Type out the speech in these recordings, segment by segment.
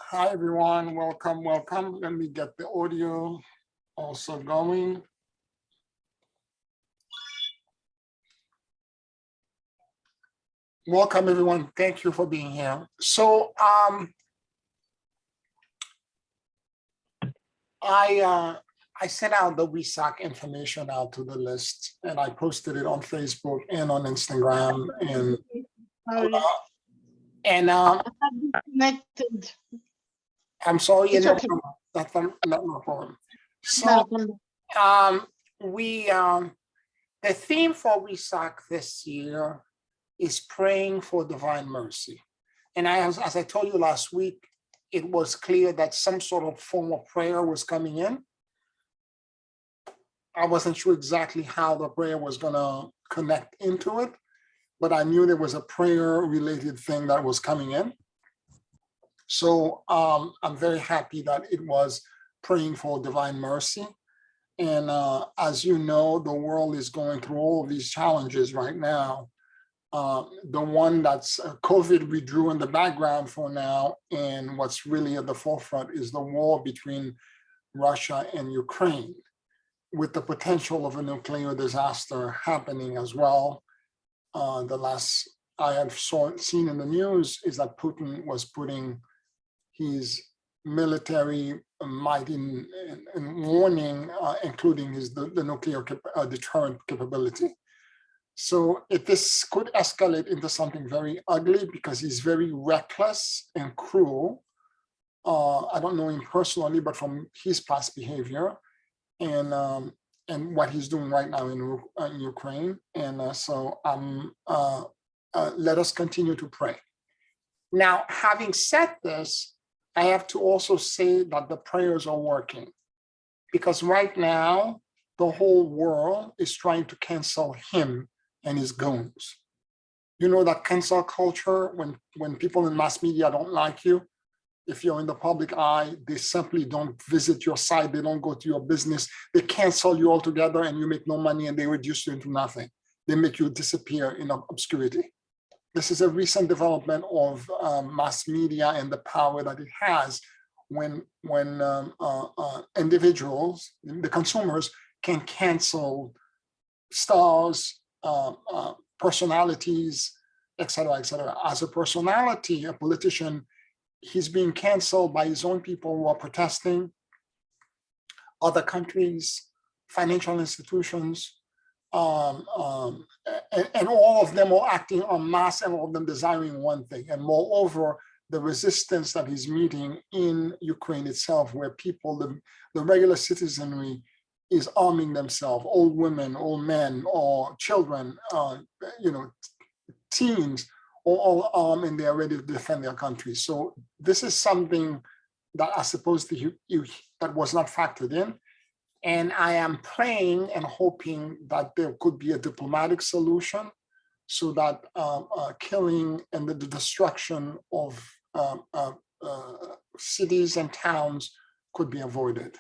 Hi, everyone. Welcome, welcome. Let me get the audio also going. Welcome, everyone. Thank you for being here. So I sent out the WESOC information out to the list, and I posted it on Facebook and on Instagram. Connected. I'm sorry, It's no okay. problem. That's no problem. So the theme for WESOC this year is praying for divine mercy. And as I told you last week, it was clear that some sort of form of prayer was coming in. I wasn't sure exactly how the prayer was going to connect into it, but I knew there was a prayer related thing that was coming in. So I'm very happy that it was praying for divine mercy. And as you know, the world is going through all of these challenges right now. The one that's COVID we drew in the background for now, and what's really at the forefront is the war between Russia and Ukraine, with the potential of a nuclear disaster happening as well. The last I have seen in the news is that Putin was putting his military might in warning, including the nuclear deterrent capability. So this could escalate into something very ugly because he's very reckless and cruel. I don't know him personally, but from his past behavior and what he's doing right now in Ukraine. And so let us continue to pray. Now, having said this, I have to also say that the prayers are working, because right now the whole world is trying to cancel him and his goons. You know that cancel culture, when people in mass media don't like you, if you're in the public eye, they simply don't visit your site, they don't go to your business, they cancel you altogether and you make no money and they reduce you into nothing. They make you disappear in obscurity. This is a recent development of mass media and the power that it has when individuals, the consumers, can cancel stars, personalities, et cetera, et cetera. As a personality, a politician, he's being canceled by his own people who are protesting, other countries, financial institutions, and all of them are acting en masse, and all of them desiring one thing. And moreover, the resistance that he's meeting in Ukraine itself, where people, the regular citizenry, is arming themselves, old women, old men, or children, teens, all armed, and they are ready to defend their country. So this is something that I suppose that was not factored in. And I am praying and hoping that there could be a diplomatic solution so that killing and the destruction of cities and towns could be avoided.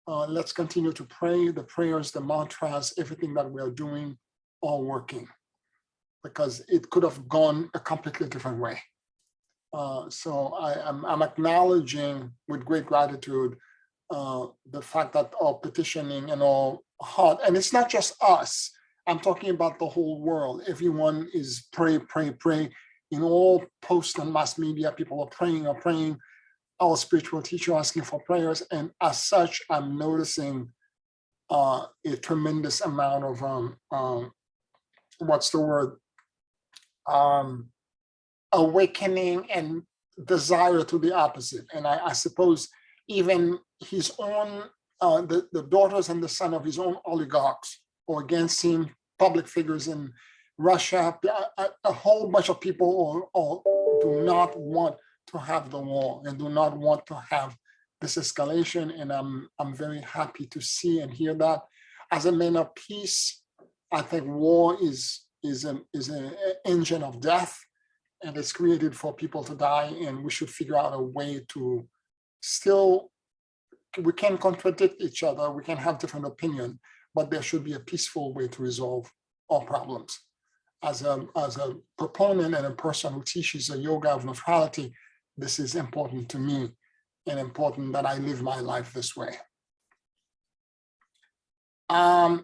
Let's continue to pray. The prayers, the mantras, everything that we are doing, all working, because it could have gone a completely different way. So I'm acknowledging with great gratitude the fact that our petitioning and our heart, and it's not just us, I'm talking about the whole world. Everyone is pray, pray, pray. In all posts and mass media, people are praying. Our spiritual teacher asking for prayers. And as such, I'm noticing a tremendous amount of, awakening and desire to the opposite. And I suppose even his own, the daughters and the son of his own oligarchs or against him, public figures in Russia, a whole bunch of people do not want to have the war and do not want to have this escalation. And I'm very happy to see and hear that. As a man of peace, I think war is an engine of death, and it's created for people to die, and we should figure out a way to we can contradict each other, we can have different opinion, but there should be a peaceful way to resolve all problems. As a proponent and a person who teaches a yoga of neutrality, this is important to me and important that I live my life this way. Now,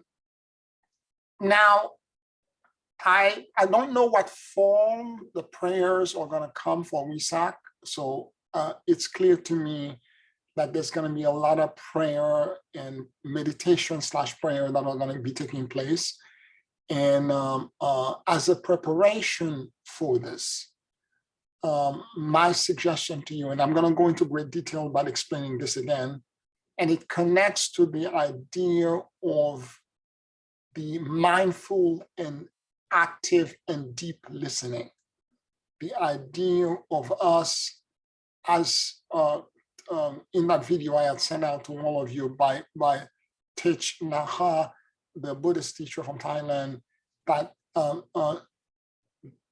I don't know what form the prayers are going to come for WISAC. So it's clear to me that there's going to be a lot of prayer and meditation / prayer that are going to be taking place. And as a preparation for this, my suggestion to you, and I'm going to go into great detail about explaining this again, and it connects to the idea of the mindful and active and deep listening. The idea of us, as in that video I had sent out to all of you by Thich Nhat Hanh, the Buddhist teacher from Thailand, that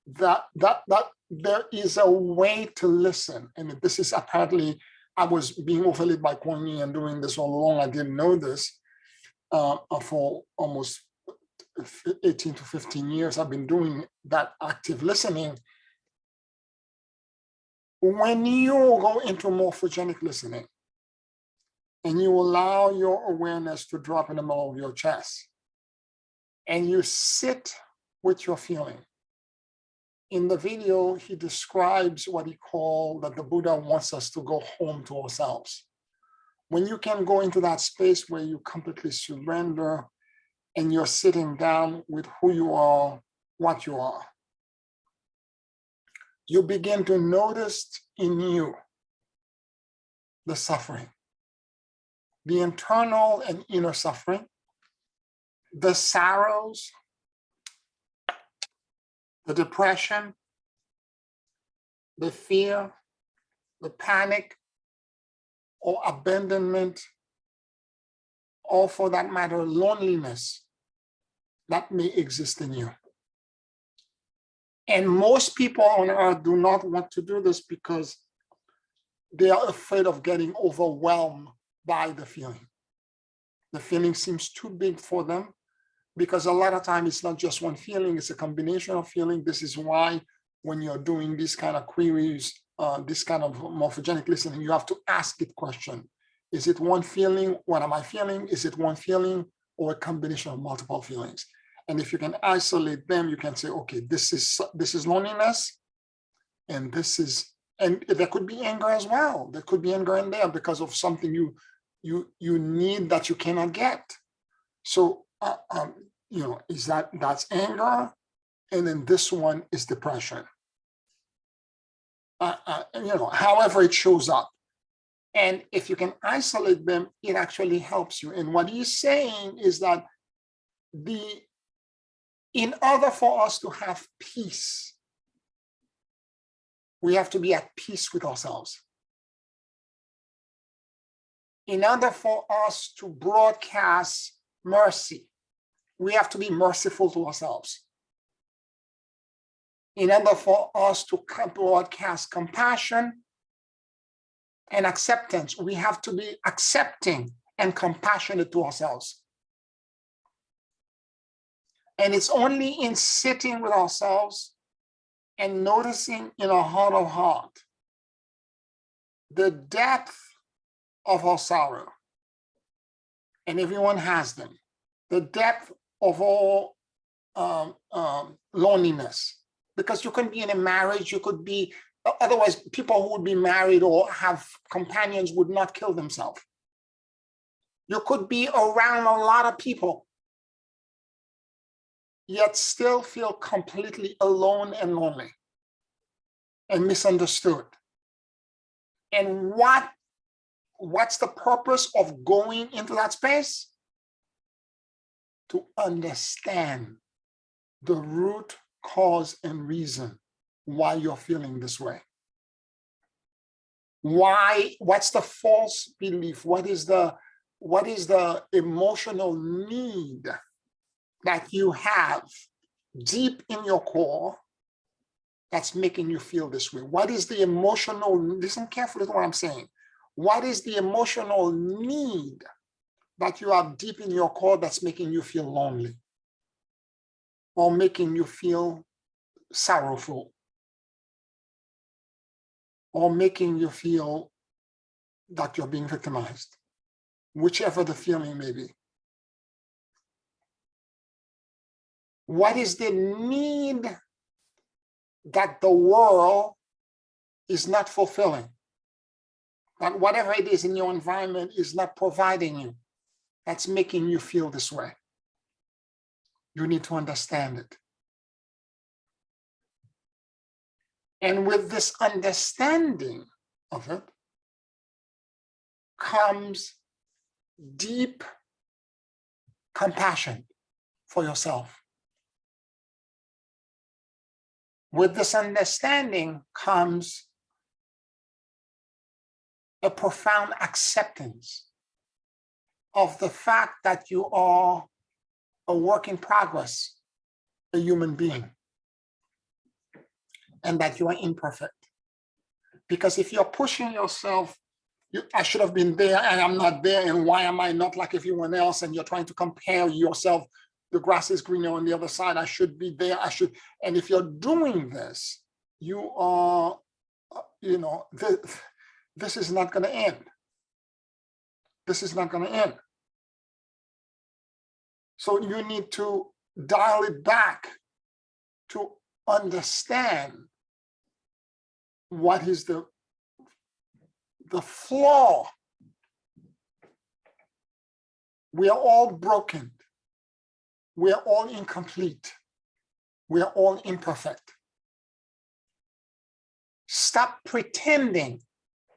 that there is a way to listen. And this is apparently, I was being overlaid by Kuan Yin and doing this all along. I didn't know this for almost 18 to 15 years. I've been doing that active listening. When you go into morphogenic listening and you allow your awareness to drop in the middle of your chest and you sit with your feeling. In the video, he describes what he called that the Buddha wants us to go home to ourselves. When you can go into that space where you completely surrender and you're sitting down with who you are, what you are, you begin to notice in you the suffering, the internal and inner suffering, the sorrows, the depression, the fear, the panic, or abandonment, or for that matter, loneliness that may exist in you. And most people on earth do not want to do this because they are afraid of getting overwhelmed by the feeling. The feeling seems too big for them because a lot of times it's not just one feeling, it's a combination of feelings. This is why when you're doing these kind of queries, this kind of morphogenic listening, you have to ask it question. Is it one feeling? What am I feeling? Is it one feeling or a combination of multiple feelings? And if you can isolate them, you can say, okay, this is loneliness, and this is, and there could be anger as well. There could be anger in there because of something you need that you cannot get. So, you know, that's anger, and then this one is depression. You know, however it shows up. And if you can isolate them, it actually helps you. And what he's saying is that in order for us to have peace, we have to be at peace with ourselves. In order for us to broadcast mercy, we have to be merciful to ourselves. In order for us to broadcast compassion and acceptance, we have to be accepting and compassionate to ourselves. And it's only in sitting with ourselves and noticing in our heart of heart the depth of our sorrow, and everyone has them, the depth of all loneliness, because you can be in a marriage, you could be, otherwise people who would be married or have companions would not kill themselves. You could be around a lot of people, yet still feel completely alone and lonely and misunderstood. And what's the purpose of going into that space? To understand the root cause and reason why you're feeling this way. What's the false belief? What is the emotional need that you have deep in your core that's making you feel this way? What is the emotional, listen carefully to what I'm saying. What is the emotional need that you have deep in your core that's making you feel lonely or making you feel sorrowful or making you feel that you're being victimized, whichever the feeling may be. What is the need that the world is not fulfilling? That whatever it is in your environment is not providing you, that's making you feel this way. You need to understand it. And with this understanding of it comes deep compassion for yourself. With this understanding comes a profound acceptance of the fact that you are a work in progress, a human being, and that you are imperfect. Because if you're pushing yourself, I should have been there and I'm not there, and why am I not like everyone else? And you're trying to compare yourself. The grass is greener on the other side. I should be there. I should. And if you're doing this, you are, this is not going to end. This is not going to end. So you need to dial it back to understand what is the flaw. We are all broken. We are all incomplete. We are all imperfect. Stop pretending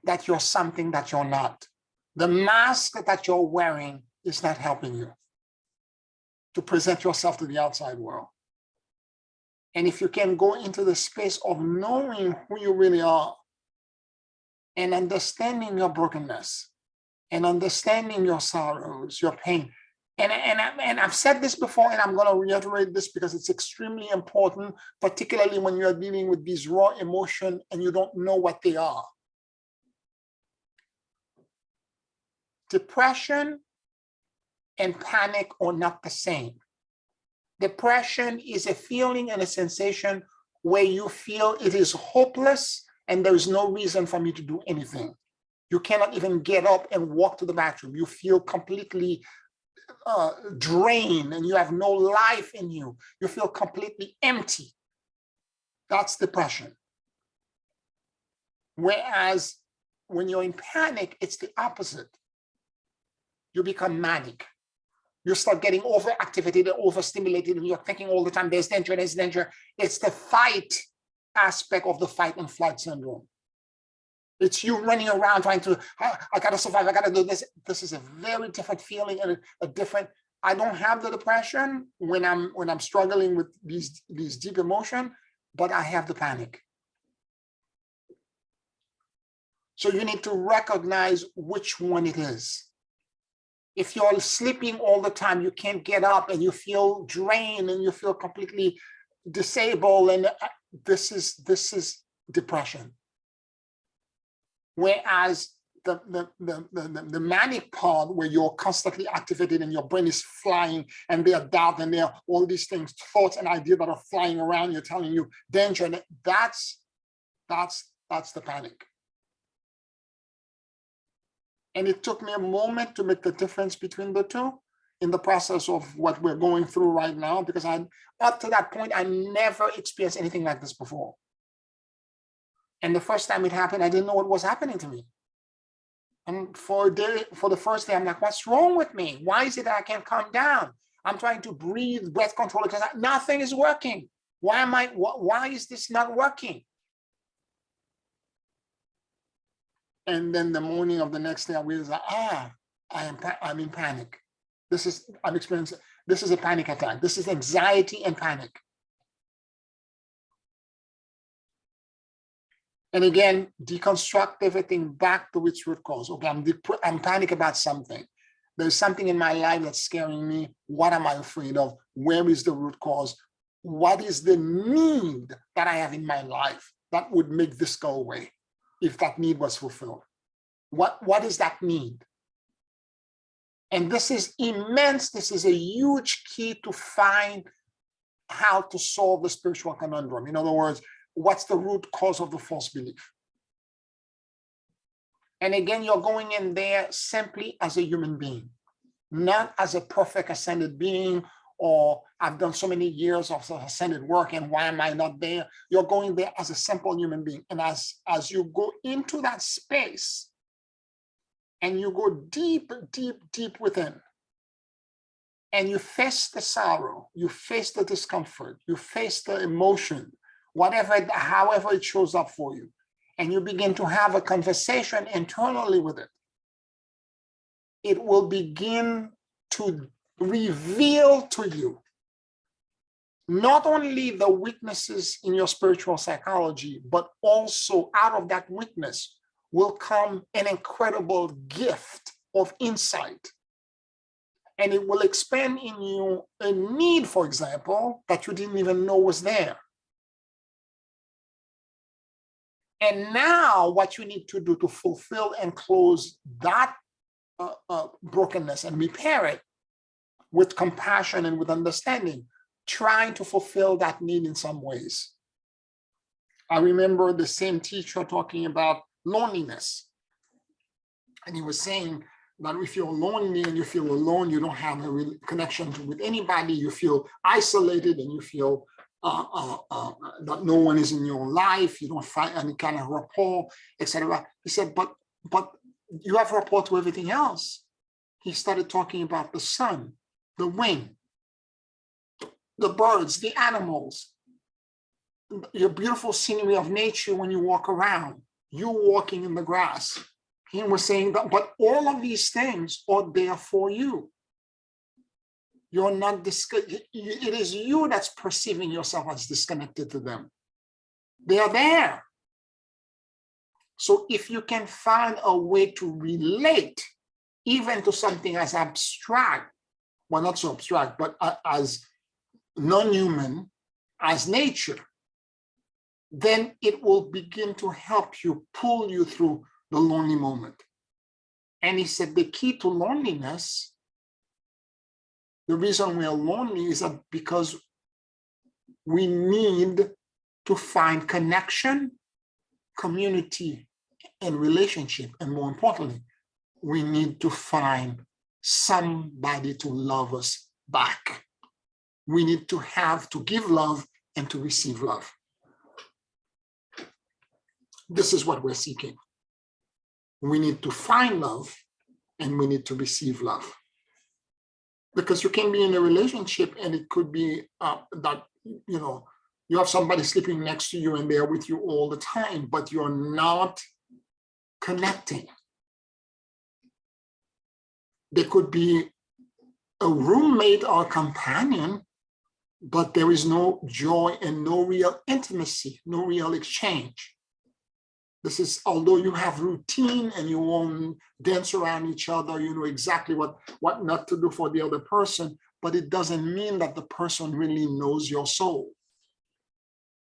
that you're something that you're not. The mask that you're wearing is not helping you to present yourself to the outside world. And if you can go into the space of knowing who you really are and understanding your brokenness and understanding your sorrows, your pain. And I've said this before, and I'm going to reiterate this because it's extremely important, particularly when you're dealing with these raw emotions and you don't know what they are. Depression and panic are not the same. Depression is a feeling and a sensation where you feel it is hopeless and there is no reason for me to do anything. You cannot even get up and walk to the bathroom. You feel completely drained and you have no life in you. You feel completely empty. That's depression. Whereas when you're in panic, it's the opposite. You become manic. You start getting overactivated and overstimulated, and you're thinking all the time, there's danger, there's danger. It's the fight aspect of the fight and flight syndrome. It's you running around trying to, I gotta survive, I gotta do this. This is a very different feeling and a different, I don't have the depression when I'm struggling with these deep emotion, but I have the panic. So you need to recognize which one it is. If you're sleeping all the time, you can't get up and you feel drained and you feel completely disabled, and this is depression. Whereas the manic part, where you're constantly activated and your brain is flying and there are doubt and there are all these things, thoughts and ideas that are flying around, you're telling you danger, and that's the panic. And it took me a moment to make the difference between the two in the process of what we're going through right now, because up to that point, I never experienced anything like this before. And the first time it happened, I didn't know what was happening to me. And for the first day, I'm like, what's wrong with me? Why is it that I can't calm down? I'm trying to breathe, breath control, because nothing is working. Why is this not working? And then the morning of the next day, I realized, I'm in panic. This is a panic attack. This is anxiety and panic. And again, deconstruct everything back to its root cause. Okay, I'm panic about something. There's something in my life that's scaring me. What am I afraid of? Where is the root cause? What is the need that I have in my life that would make this go away if that need was fulfilled? What is that need? And this is immense. This is a huge key to find how to solve the spiritual conundrum. In other words, what's the root cause of the false belief? And again, you're going in there simply as a human being, not as a perfect ascended being, or I've done so many years of ascended work and why am I not there? You're going there as a simple human being. And as you go into that space and you go deep, deep, deep within, and you face the sorrow, you face the discomfort, you face the emotion, whatever, however it shows up for you, and you begin to have a conversation internally with it, it will begin to reveal to you not only the weaknesses in your spiritual psychology, but also out of that weakness will come an incredible gift of insight. And it will expand in you a need, for example, that you didn't even know was there. And now what you need to do to fulfill and close that brokenness and repair it with compassion and with understanding, trying to fulfill that need in some ways. I remember the same teacher talking about loneliness. And he was saying that if you're lonely and you feel alone, you don't have a real connection with anybody, you feel isolated and you feel that no one is in your life, you don't find any kind of rapport, etc. He said, but you have rapport to everything else. He started talking about the sun, the wind, the birds, the animals, your beautiful scenery of nature when you walk around, you walking in the grass. He was saying that, but all of these things are there for you. You're not, it is you that's perceiving yourself as disconnected to them. They are there. So if you can find a way to relate even to something as abstract, well, not so abstract, but as non-human, as nature, then it will begin to help you, pull you through the lonely moment. And he said the key to loneliness, the reason we are lonely is that because we need to find connection, community, and relationship. And more importantly, we need to find somebody to love us back. We need to have to give love and to receive love. This is what we're seeking. We need to find love and we need to receive love. Because you can be in a relationship and it could be that, you know, you have somebody sleeping next to you and they're with you all the time, but you're not connecting. There could be a roommate or a companion, but there is no joy and no real intimacy, no real exchange. This is, although you have routine and you won't dance around each other, you know exactly what not to do for the other person, but it doesn't mean that the person really knows your soul.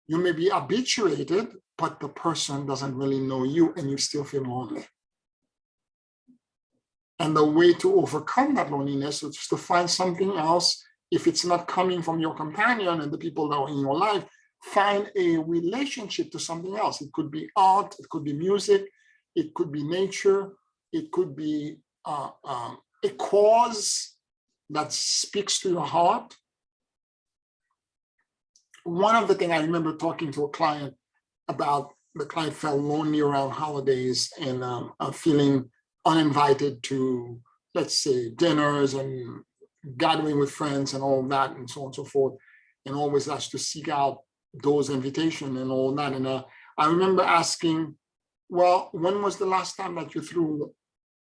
You may be habituated, but the person doesn't really know you and you still feel lonely. And the way to overcome that loneliness is to find something else. If it's not coming from your companion and the people that are in your life, find a relationship to something else. It could be art, it could be music, it could be nature, it could be a cause that speaks to your heart. One of the things I remember talking to a client about, the client felt lonely around holidays and feeling uninvited to, let's say, dinners and gathering with friends and all that and so on and so forth, and always has to seek out those invitations and all that. And I remember asking, well, when was the last time that you threw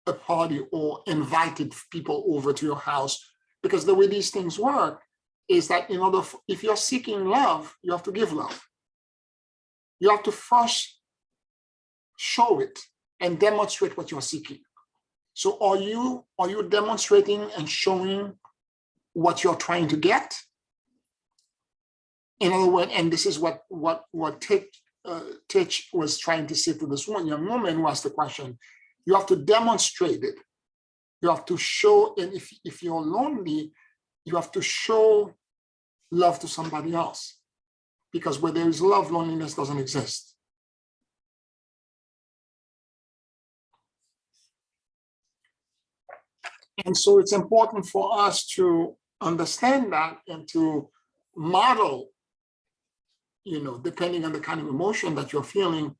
a party or invited people over to your house? Because the way these things work is that in order, if you're seeking love, you have to give love. You have to first show it and demonstrate what you're seeking. So are you demonstrating and showing what you're trying to get? In other words, and this is what Titch was trying to say to this one young woman who asked the question, you have to demonstrate it. You have to show, and if you're lonely, you have to show love to somebody else. Because where there is love, loneliness doesn't exist. And so it's important for us to understand that and to model, depending on the kind of emotion that you're feeling,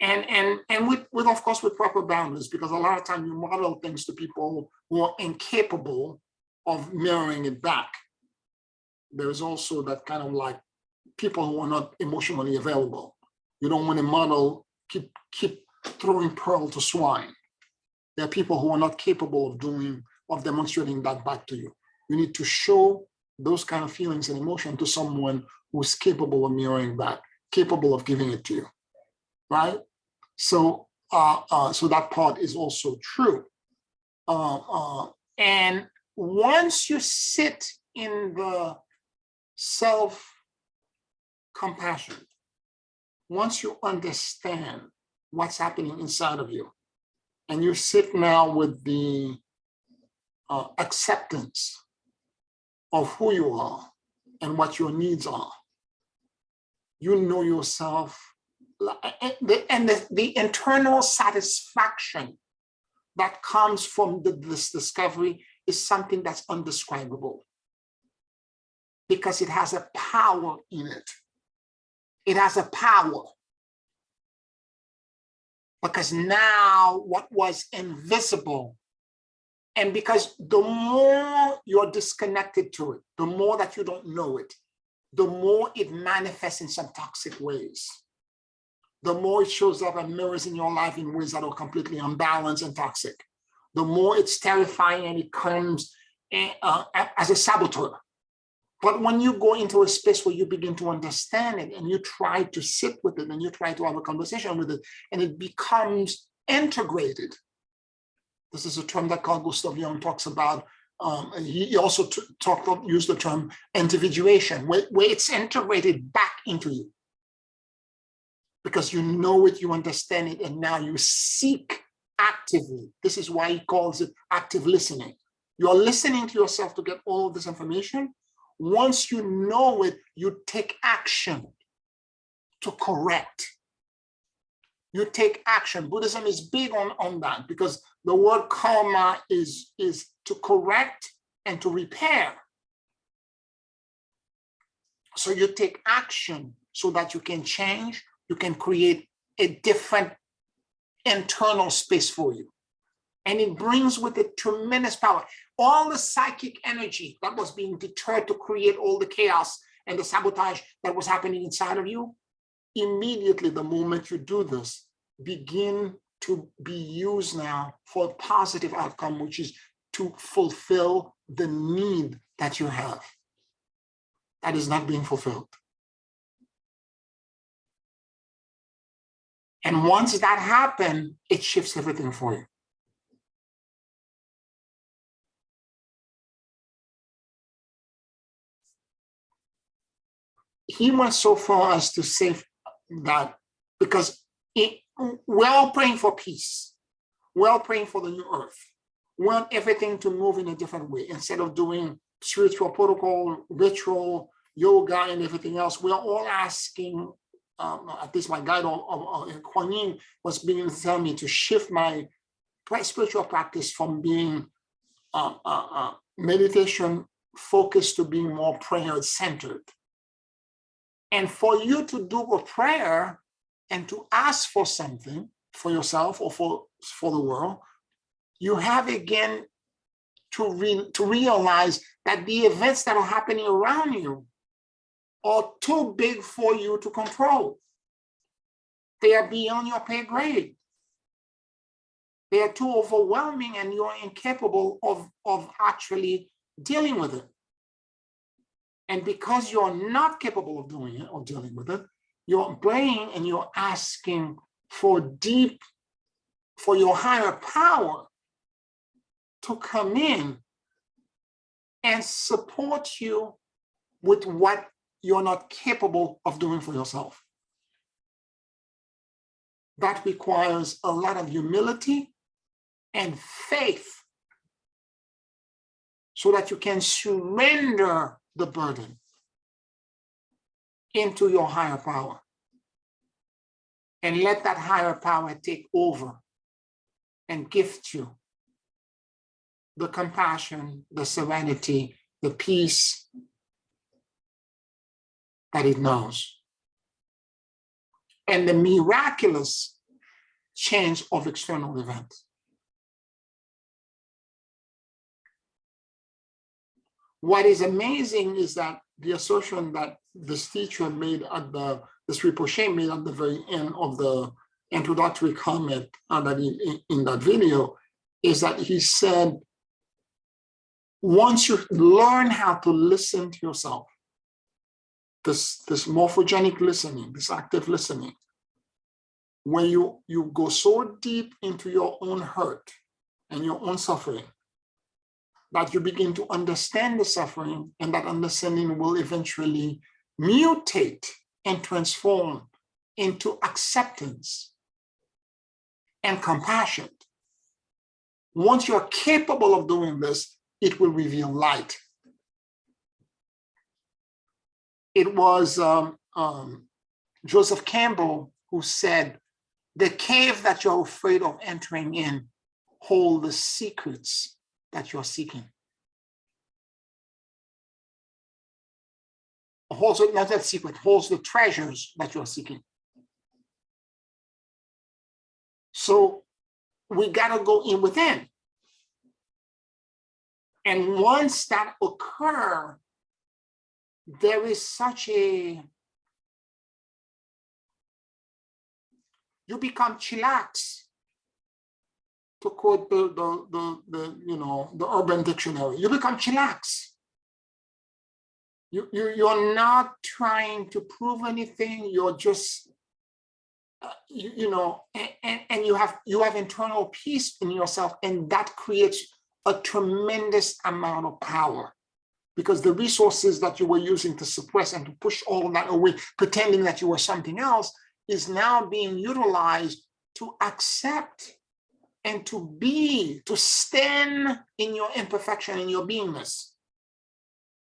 and with of course with proper boundaries, because a lot of times you model things to people who are incapable of mirroring it back. There's also that kind of like people who are not emotionally available. You don't want to model, keep throwing pearl to swine. There are people who are not capable of demonstrating that back to you. You need to show those kind of feelings and emotion to someone who's capable of mirroring back, capable of giving it to you, right? So, so that part is also true. And once you sit in the self-compassion, once you understand what's happening inside of you, and you sit now with the acceptance of who you are and what your needs are, you know yourself, and the internal satisfaction that comes from this discovery is something that's undescribable, because it has a power in it. It has a power. Because now what was invisible, and because the more you're disconnected to it, the more that you don't know it, the more it manifests in some toxic ways. The more it shows up and mirrors in your life in ways that are completely unbalanced and toxic. The more it's terrifying, and it comes as a saboteur. But when you go into a space where you begin to understand it, and you try to sit with it, and you try to have a conversation with it, and it becomes integrated. This is a term that Carl Gustav Jung talks about. He also used the term individuation, where it's integrated back into you. Because you know it, you understand it, and now you seek actively. This is why he calls it active listening. You're listening to yourself to get all of this information. Once you know it, you take action to correct. You take action. Buddhism is big on that, because the word karma is to correct and to repair. So you take action so that you can change, you can create a different internal space for you. And it brings with it tremendous power. All the psychic energy that was being deterred to create all the chaos and the sabotage that was happening inside of you, immediately the moment you do this, begin to be used now for a positive outcome, which is to fulfill the need that you have that is not being fulfilled. And once that happens, it shifts everything for you. He went so far as to say that, because we're all praying for peace. We're all praying for the new earth. We want everything to move in a different way. Instead of doing spiritual protocol, ritual, yoga, and everything else, we're all asking, at least my guide Kuan Yin was beginning to tell me to shift my spiritual practice from being meditation focused to being more prayer centered. And for you to do a prayer and to ask for something for yourself or for the world, you have again to realize that the events that are happening around you are too big for you to control. They are beyond your pay grade. They are too overwhelming, and you're incapable of actually dealing with it. And because you're not capable of doing it or dealing with it, you're praying and you're asking for your higher power to come in and support you with what you're not capable of doing for yourself. That requires a lot of humility and faith so that you can surrender the burden into your higher power and let that higher power take over and gift you the compassion, the serenity, the peace that it knows, and the miraculous change of external events. What is amazing is that the assertion that this teacher made at this Rinpoche made at the very end of the introductory comment in that video is that he said, once you learn how to listen to yourself, this morphogenic listening, this active listening, when you go so deep into your own hurt and your own suffering, that you begin to understand the suffering, and that understanding will eventually mutate and transform into acceptance and compassion. Once you're capable of doing this, it will reveal light. It was Joseph Campbell who said, the cave that you're afraid of entering in hold the secrets that you're seeking. Holds it, not that secret, holds the treasures that you're seeking. So we got to go in within. And once that occurs, there is such a, you become chillax, to quote the Urban Dictionary. You become chillax. You're not trying to prove anything. You're just, and you have internal peace in yourself, and that creates a tremendous amount of power, because the resources that you were using to suppress and to push all of that away, pretending that you were something else, is now being utilized to accept and to stand in your imperfection and your beingness.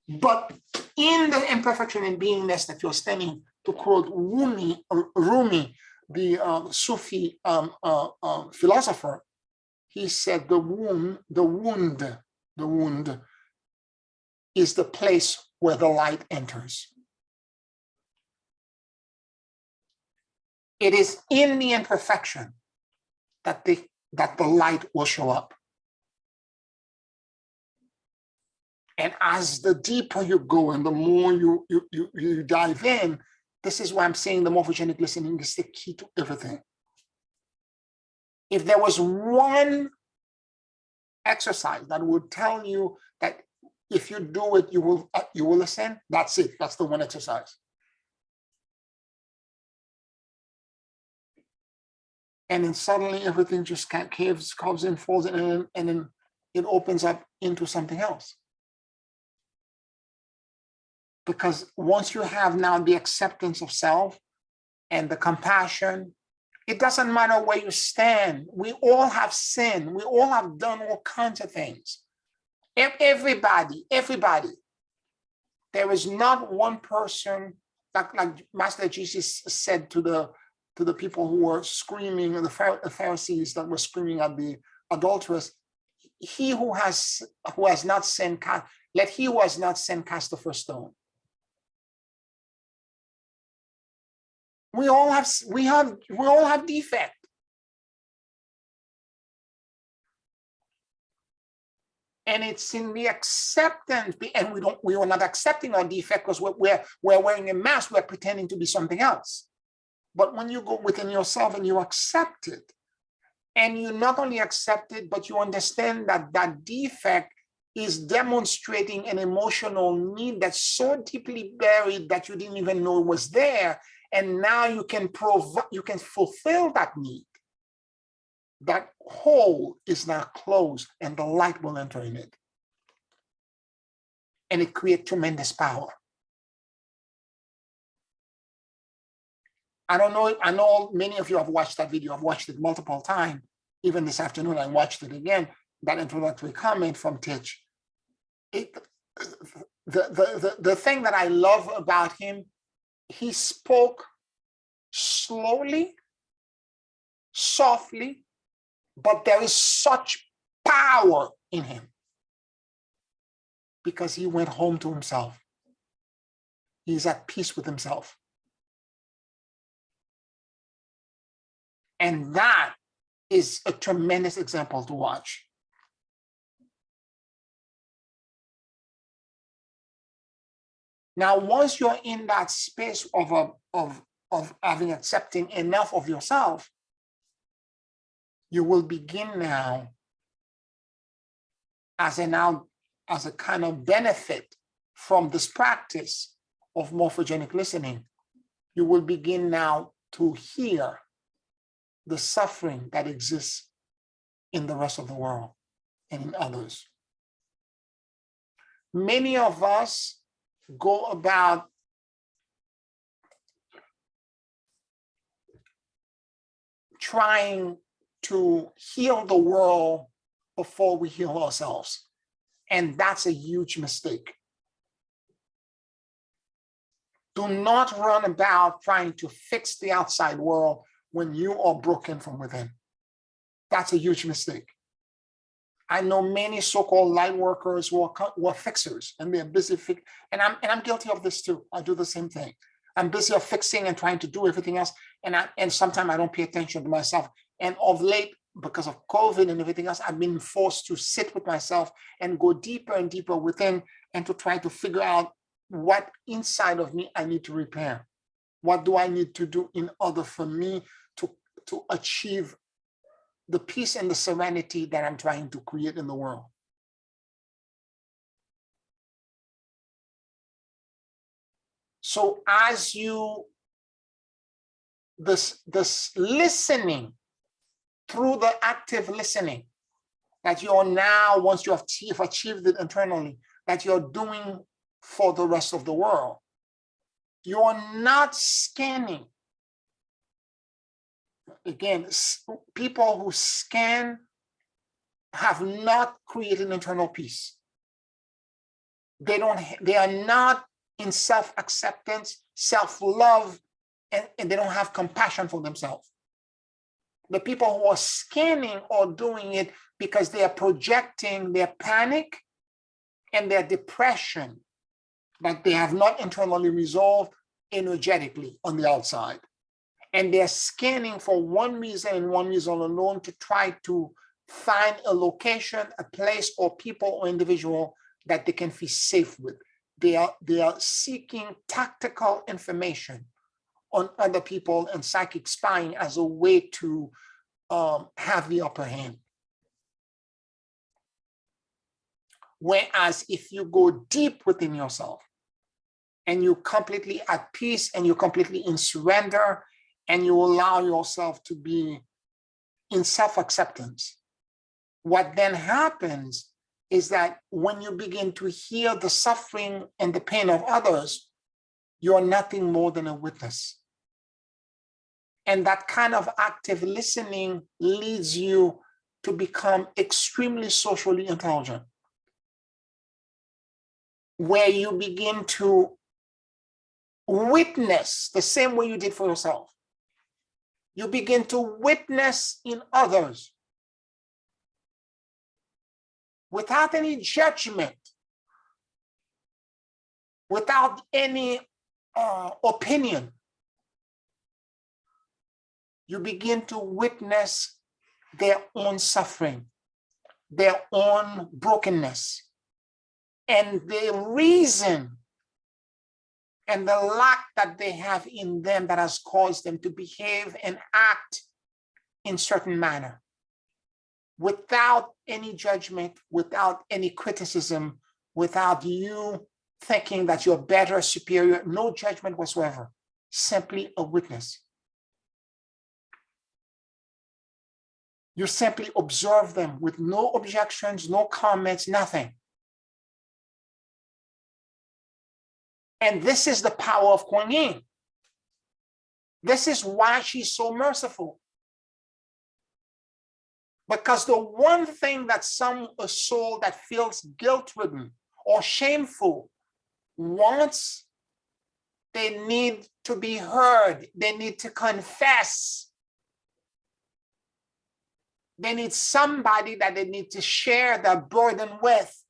But in the imperfection and beingness that you're standing, to quote Rumi, the Sufi philosopher, he said the wound is the place where the light enters. It is in the imperfection that the light will show up. And as the deeper you go and the more you dive in, this is why I'm saying the morphogenic listening is the key to everything. If there was one exercise that would tell you that if you do it, you will listen, that's it. That's the one exercise. And then suddenly everything just comes in, falls in, and then it opens up into something else. Because once you have now the acceptance of self and the compassion, it doesn't matter where you stand. We all have sinned. We all have done all kinds of things. Everybody. There is not one person, like Master Jesus said to the people who were screaming, the Pharisees that were screaming at the adulteress, he who has not sinned, let he who has not sinned cast the first stone. We all have defect. And it's in the acceptance, and we are not accepting our defect because we're wearing a mask, we're pretending to be something else. But when you go within yourself and you accept it, and you not only accept it, but you understand that that defect is demonstrating an emotional need that's so deeply buried that you didn't even know it was there. And now you can fulfill that need. That hole is now closed and the light will enter in it. And it creates tremendous power. I don't know, I know many of you have watched that video. I've watched it multiple times. Even this afternoon, I watched it again, that introductory comment from Titch. The thing that I love about him, he spoke slowly, softly, but there is such power in him. because he went home to himself. He's at peace with himself. And that is a tremendous example to watch. Now, once you're in that space of having accepting enough of yourself, you will begin now as a kind of benefit from this practice of morphogenic listening, you will begin now to hear the suffering that exists in the rest of the world and in others. Many of us go about trying to heal the world before we heal ourselves. And that's a huge mistake. Do not run about trying to fix the outside world when you are broken from within. That's a huge mistake. I know many so-called light workers who are fixers, and they're busy and I'm guilty of this too. I do the same thing. I'm busy fixing and trying to do everything else, and sometimes I don't pay attention to myself. And of late, because of COVID and everything else, I've been forced to sit with myself and go deeper and deeper within, and to try to figure out what inside of me I need to repair. What do I need to do in order for me to achieve the peace and the serenity that I'm trying to create in the world? So as this listening, through the active listening that you're now, once you have achieved it internally, that you're doing for the rest of the world, you're not scanning. Again, people who scan have not created internal peace. They are not in self-acceptance, self-love, and they don't have compassion for themselves. The people who are scanning are doing it because they are projecting their panic and their depression that they have not internally resolved energetically on the outside. And they're scanning for one reason and one reason alone, to try to find a location, a place, or people or individual that they can feel safe with. They are seeking tactical information on other people and psychic spying as a way to have the upper hand. Whereas if you go deep within yourself and you're completely at peace and you're completely in surrender and you allow yourself to be in self-acceptance, what then happens is that when you begin to hear the suffering and the pain of others, you're nothing more than a witness. And that kind of active listening leads you to become extremely socially intelligent, where you begin to witness the same way you did for yourself. You begin to witness in others without any judgment, without any opinion. You begin to witness their own suffering, their own brokenness, and the reason and the lack that they have in them that has caused them to behave and act in certain manner, without any judgment, without any criticism, without you thinking that you're better, superior, no judgment whatsoever, simply a witness. You simply observe them with no objections, no comments, nothing. And this is the power of Kuan Yin. This is why she's so merciful. Because the one thing that a soul that feels guilt-ridden or shameful wants, they need to be heard. They need to confess. They need somebody that they need to share their burden with.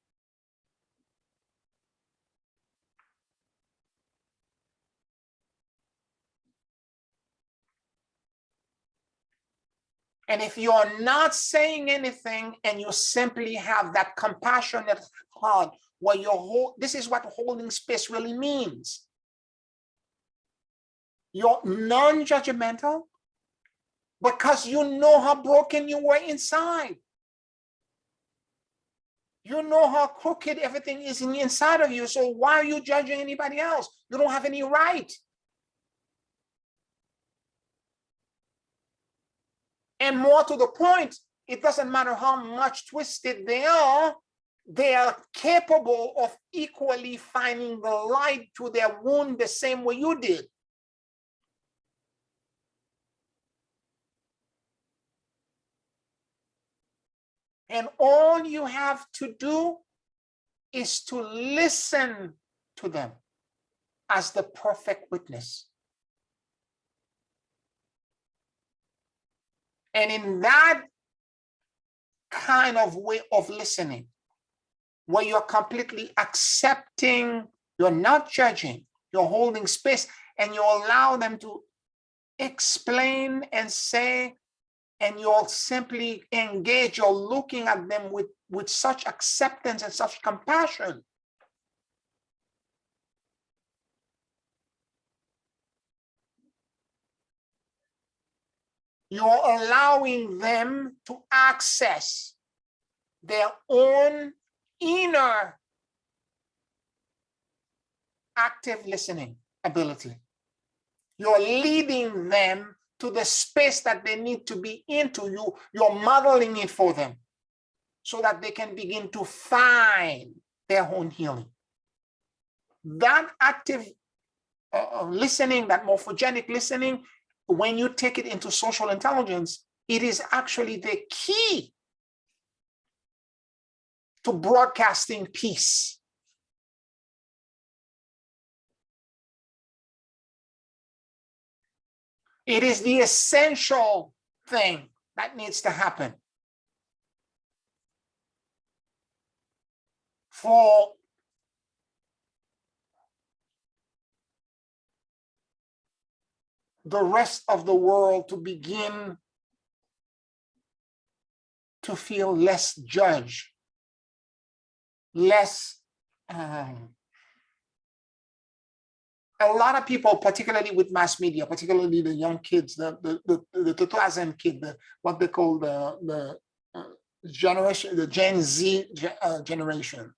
And if you're not saying anything and you simply have that compassionate heart where this is what holding space really means. You're non-judgmental because you know how broken you were inside. You know how crooked everything is in the inside of you. So why are you judging anybody else? You don't have any right. And more to the point, it doesn't matter how much twisted they are capable of equally finding the light to their wound the same way you did. And all you have to do is to listen to them as the perfect witness. And in that kind of way of listening, where you're completely accepting, you're not judging, you're holding space, and you allow them to explain and say, and you'll simply engage, you're looking at them with such acceptance and such compassion. You're allowing them to access their own inner active listening ability. You're leading them to the space that they need to be into. You're modeling it for them so that they can begin to find their own healing. That active listening, that morphogenic listening, when you take it into social intelligence, it is actually the key to broadcasting peace. It is the essential thing that needs to happen for the rest of the world to begin to feel less judged, less a lot of people, particularly with mass media, particularly the young kids, the 2000 kid, what they call the generation, the Gen Z generation,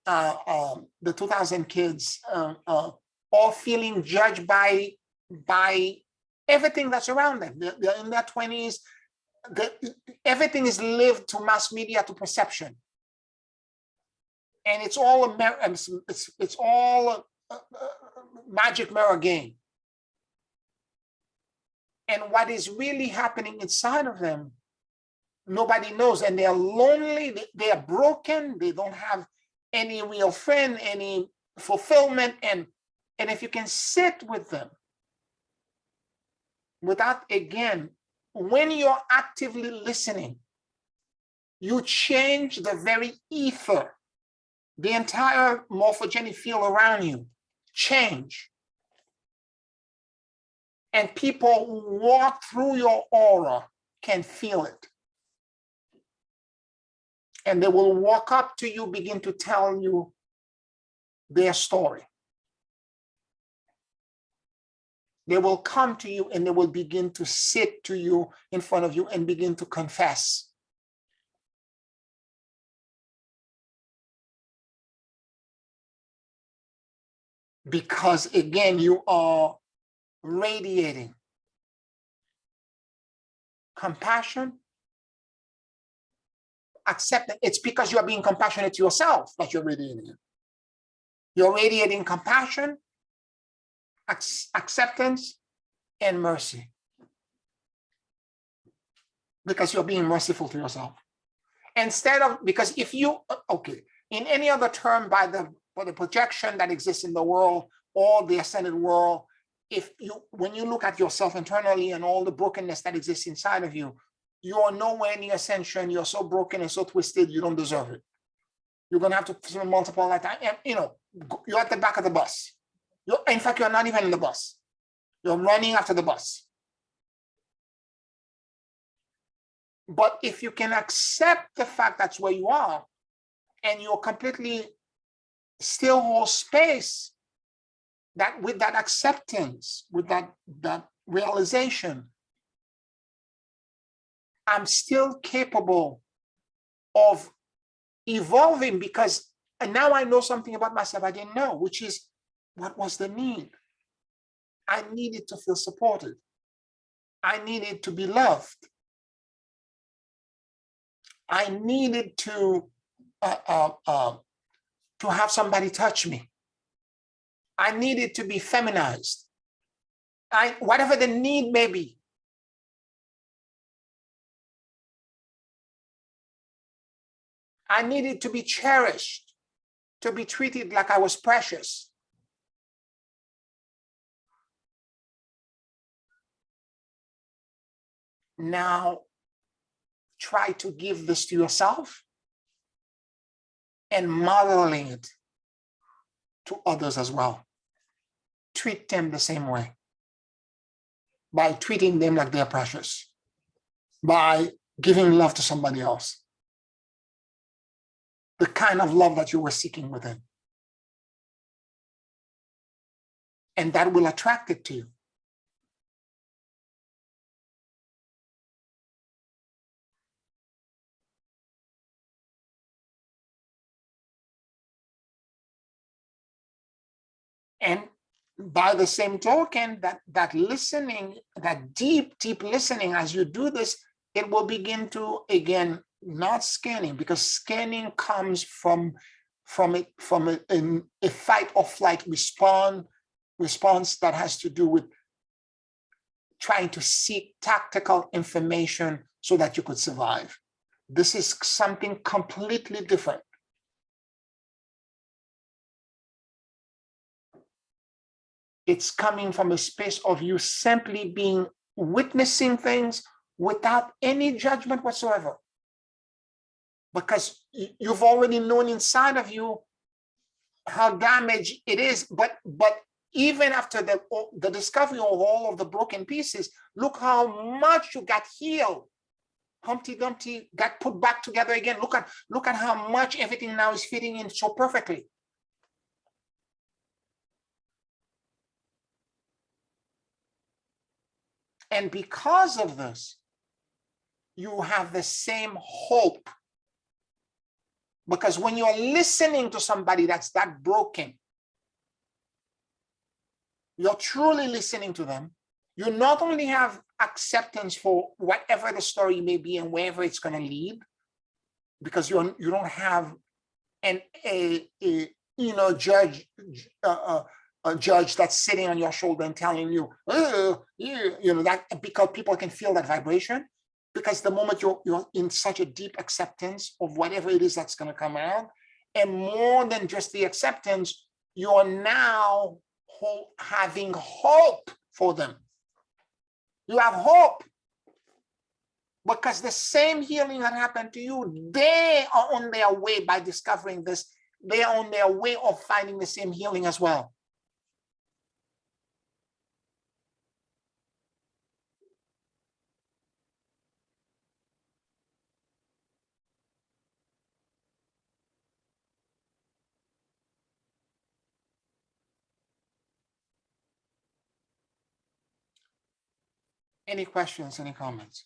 the 2000 kids, all feeling judged by everything that's around them. They're in their 20s. Everything is lived to mass media, to perception, and it's all it's all magic mirror game. And what is really happening inside of them, nobody knows. And they're lonely, they are broken, they don't have any real friend, any fulfillment. And if you can sit with them without, again, when you're actively listening, you change the very ether, the entire morphogenic field around you change. And people who walk through your aura can feel it. And they will walk up to you, begin to tell you their story. They will come to you and they will begin to sit to you in front of you and begin to confess. Because again, you are radiating compassion, acceptance. It's because you are being compassionate to yourself that you're radiating it. You're radiating compassion, acceptance, and mercy. Because you're being merciful to yourself. Instead of, because if you, okay, in any other term for the projection that exists in the world or the ascended world, when you look at yourself internally and all the brokenness that exists inside of you, you are nowhere near ascension. You're so broken and so twisted, you don't deserve it. You're going to have to multiple lifetimes. You're at the back of the bus. In fact, you're not even in the bus. You're running after the bus. But if you can accept the fact that's where you are, and you're completely still hold space, that with that acceptance, with that realization, I'm still capable of evolving, because and now I know something about myself I didn't know, which is, what was the need? I needed to feel supported. I needed to be loved. I needed to have somebody touch me. I needed to be feminized. Whatever the need may be. I needed to be cherished, to be treated like I was precious. Now, try to give this to yourself and modeling it to others as well. Treat them the same way, by treating them like they're precious, by giving love to somebody else, the kind of love that you were seeking within. And that will attract it to you. And by the same token, that listening, that deep listening, as you do this, it will begin to, again, not scanning, because scanning comes from a fight or flight response that has to do with trying to seek tactical information so that you could survive. This is something completely different. It's coming from a space of you simply being witnessing things without any judgment whatsoever. Because you've already known inside of you how damaged it is. But even after the discovery of all of the broken pieces, look how much you got healed. Humpty Dumpty got put back together again. Look at how much everything now is fitting in so perfectly. And because of this, you have the same hope. Because when you're listening to somebody that's that broken, you're truly listening to them. You not only have acceptance for whatever the story may be and wherever it's going to lead, because you don't have a judge that's sitting on your shoulder and telling you, oh, that, because people can feel that vibration. Because the moment you're in such a deep acceptance of whatever it is that's going to come out, and more than just the acceptance, you're now having hope for them. You have hope, because the same healing that happened to you, they are on their way. By discovering this, they are on their way of finding the same healing as well. Any questions, any comments?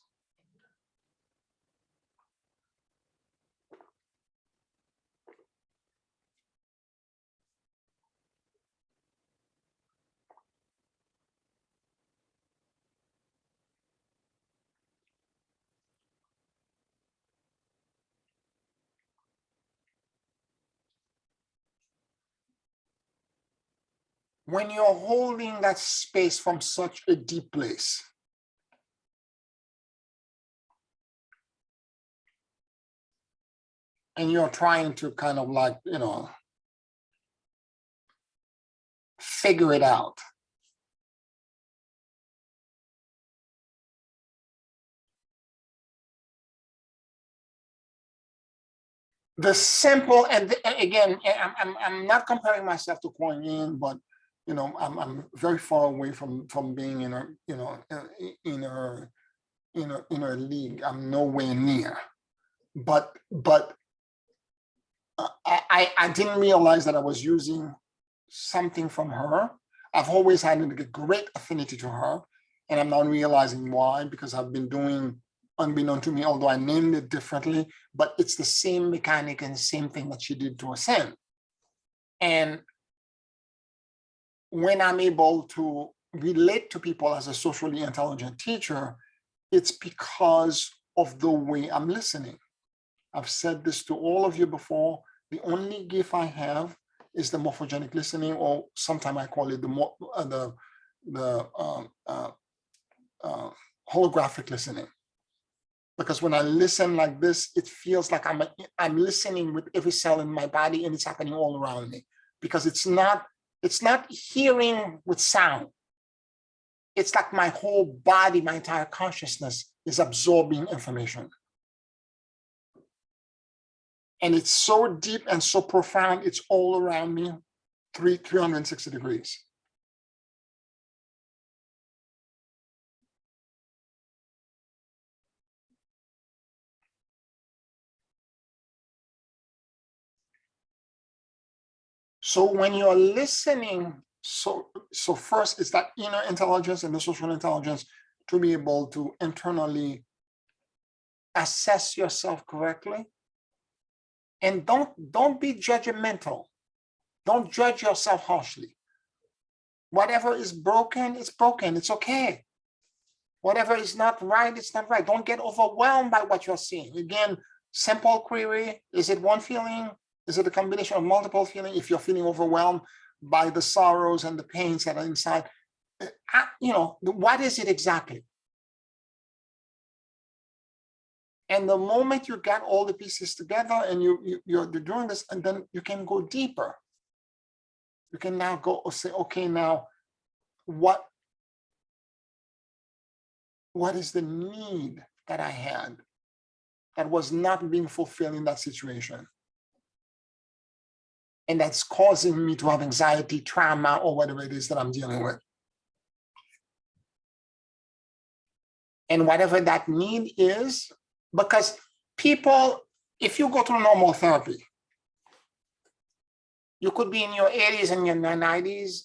When you're holding that space from such a deep place, and you're trying to kind of like, figure it out. The simple, and again, I'm not comparing myself to Kuan Yin, but I'm very far away from being in her in a league. I'm nowhere near. But I didn't realize that I was using something from her. I've always had a great affinity to her, and I'm not realizing why, because I've been doing, unbeknown to me, although I named it differently, but it's the same mechanic and the same thing that she did to Ascend. And when I'm able to relate to people as a socially intelligent teacher, it's because of the way I'm listening. I've said this to all of you before. The only gift I have is the morphogenic listening, or sometimes I call it the holographic listening. Because when I listen like this, it feels like I'm listening with every cell in my body, and it's happening all around me. Because it's not hearing with sound. It's like my whole body, my entire consciousness is absorbing information. And it's so deep and so profound, it's all around me, 360 degrees. So when you're listening, so first it's that inner intelligence and the social intelligence to be able to internally assess yourself correctly. And don't be judgmental. Don't judge yourself harshly. Whatever is broken, it's broken. It's okay. Whatever is not right, it's not right. Don't get overwhelmed by what you're seeing. Again, simple query. Is it one feeling? Is it a combination of multiple feelings? If you're feeling overwhelmed by the sorrows and the pains that are inside, what is it exactly? And the moment you get all the pieces together and you're doing this, and then you can go deeper. You can now go say, okay, now what is the need that I had that was not being fulfilled in that situation? And that's causing me to have anxiety, trauma, or whatever it is that I'm dealing with. And whatever that need is, because people, if you go through normal therapy, you could be in your 80s and your 90s,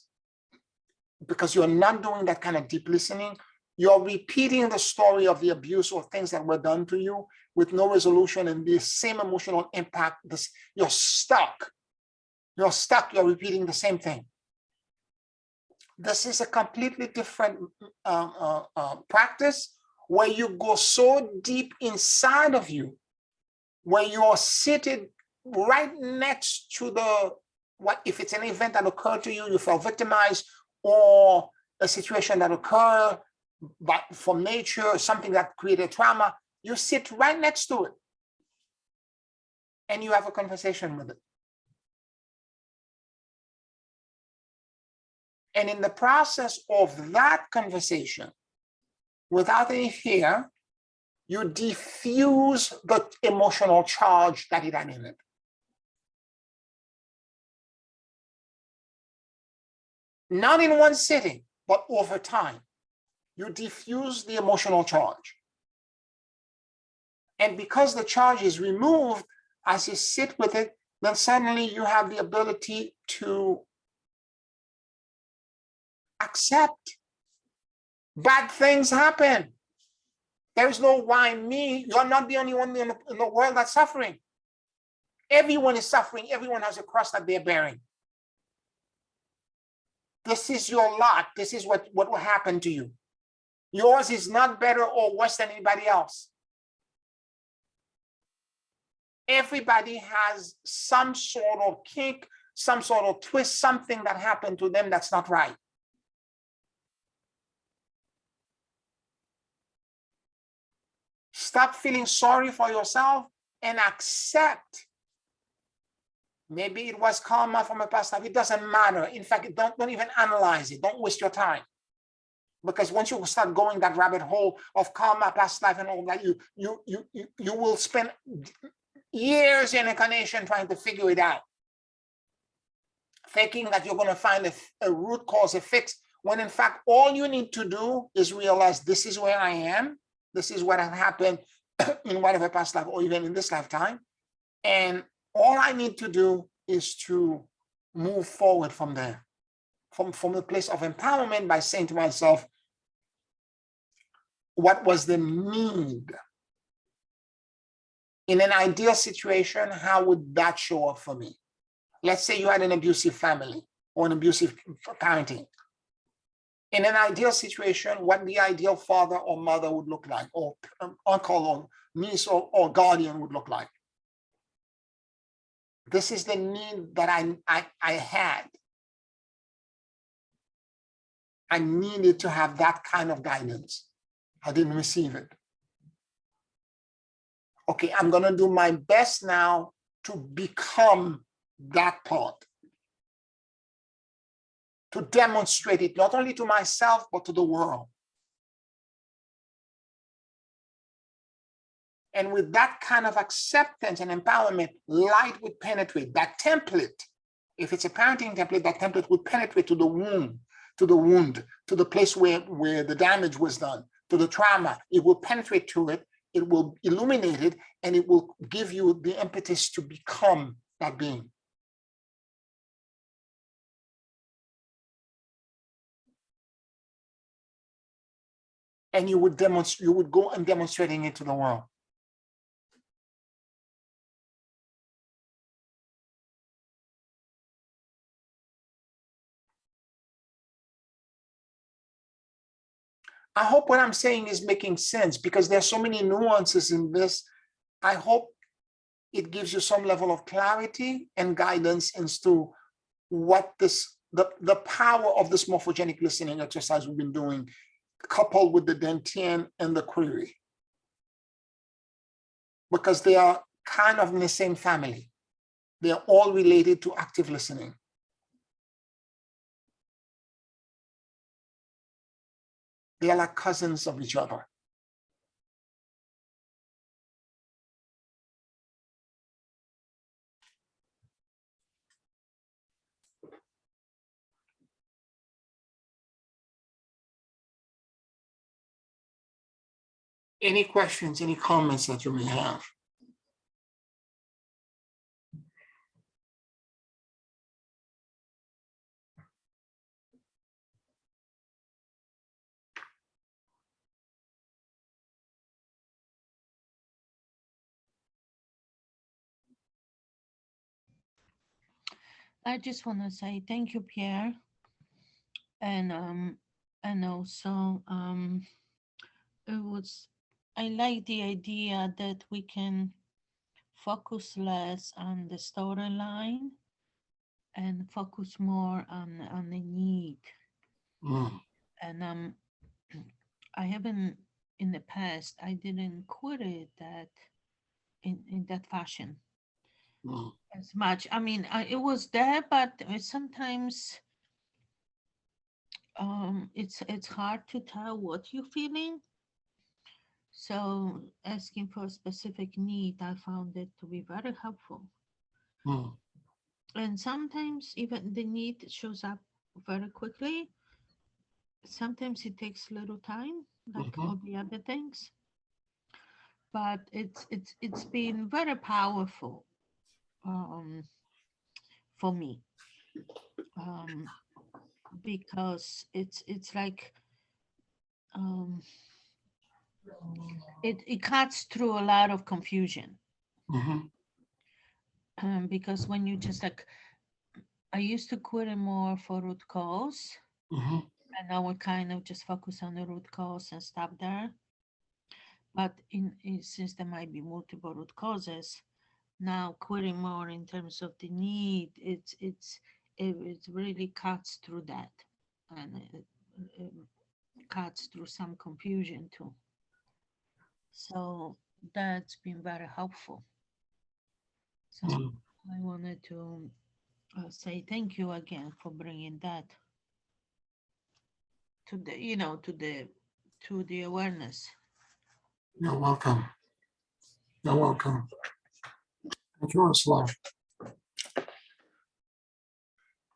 because you're not doing that kind of deep listening. You're repeating the story of the abuse or things that were done to you with no resolution and the same emotional impact. You're stuck. You're stuck. You're repeating the same thing. This is a completely different practice where you go so deep inside of you, where you're seated right next to if it's an event that occurred to you, you felt victimized, or a situation that occurred from nature, something that created trauma, you sit right next to it and you have a conversation with it. And in the process of that conversation, without any fear, you diffuse the emotional charge that it had in it. Not in one sitting, but over time. You diffuse the emotional charge. And because the charge is removed, as you sit with it, then suddenly you have the ability to accept. Bad things happen. There is no why me. You're not the only one in the world that's suffering. Everyone is suffering. Everyone has a cross that they're bearing. This is your lot. This is what will happen to you. Yours is not better or worse than anybody else. Everybody has some sort of kink, some sort of twist, something that happened to them that's not right. Stop feeling sorry for yourself and accept. Maybe it was karma from a past life. It doesn't matter. In fact, don't even analyze it. Don't waste your time. Because once you start going that rabbit hole of karma, past life, and all that, you will spend years in incarnation trying to figure it out, thinking that you're going to find a root cause, a fix, when in fact all you need to do is realize this is where I am, This is what had happened in whatever past life or even in this lifetime. And all I need to do is to move forward from there, from a place of empowerment by saying to myself, what was the need? In an ideal situation, how would that show up for me? Let's say you had an abusive family or an abusive parenting. In an ideal situation, what the ideal father or mother would look like, or uncle or niece or guardian would look like. This is the need that I had. I needed to have that kind of guidance. I didn't receive it. Okay, I'm going to do my best now to become that part, to demonstrate it not only to myself, but to the world. And with that kind of acceptance and empowerment, light would penetrate. That template, if it's a parenting template, that template would penetrate to the wound, to the place where the damage was done, to the trauma. It will penetrate to it, it will illuminate it, and it will give you the impetus to become that being. And you would demonstrate, you would go and demonstrating it to the world. I hope what I'm saying is making sense, because there's so many nuances in this. I hope it gives you some level of clarity and guidance as to what the power of this morphogenic listening exercise we've been doing, coupled with the Dantian and the query, because they are kind of in the same family. They're all related to active listening. They are like cousins of each other. Any questions, any comments that you may have? I just want to say thank you, Pierre, and also I like the idea that we can focus less on the storyline and focus more on the need. And I haven't in the past. I didn't quit it that in that fashion as much. I mean, it was there, but sometimes it's hard to tell what you're feeling. So asking for a specific need, I found it to be very helpful. And sometimes even the need shows up very quickly. Sometimes it takes a little time, like all the other things. But it's been very powerful for me, because it's like it cuts through a lot of confusion. Because when you just like, I used to query more for root cause, and I would kind of just focus on the root cause and stop there. But since there might be multiple root causes, now querying more in terms of the need, it really cuts through that, and it cuts through some confusion too. So that's been very helpful. So I wanted to say thank you again for bringing that to the awareness. You're welcome. You're welcome. Thank you as well.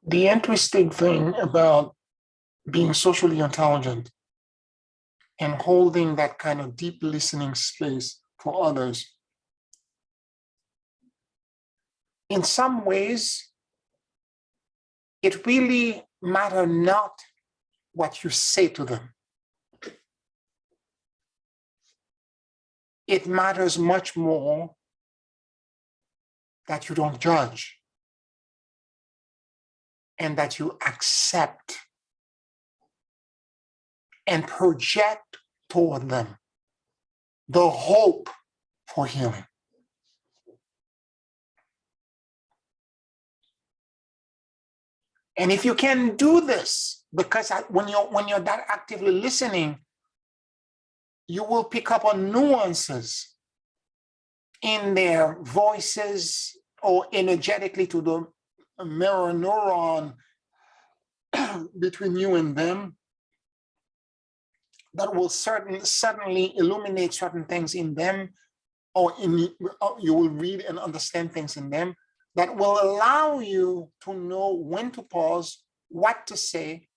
The interesting thing about being socially intelligent and holding that kind of deep listening space for others. In some ways, it really matters not what you say to them. It matters much more that you don't judge and that you accept and project toward them the hope for healing. And if you can do this, because when you're that actively listening, you will pick up on nuances in their voices or energetically to the mirror neuron between you and them that will suddenly illuminate certain things in them, or you will read and understand things in them that will allow you to know when to pause, what to say,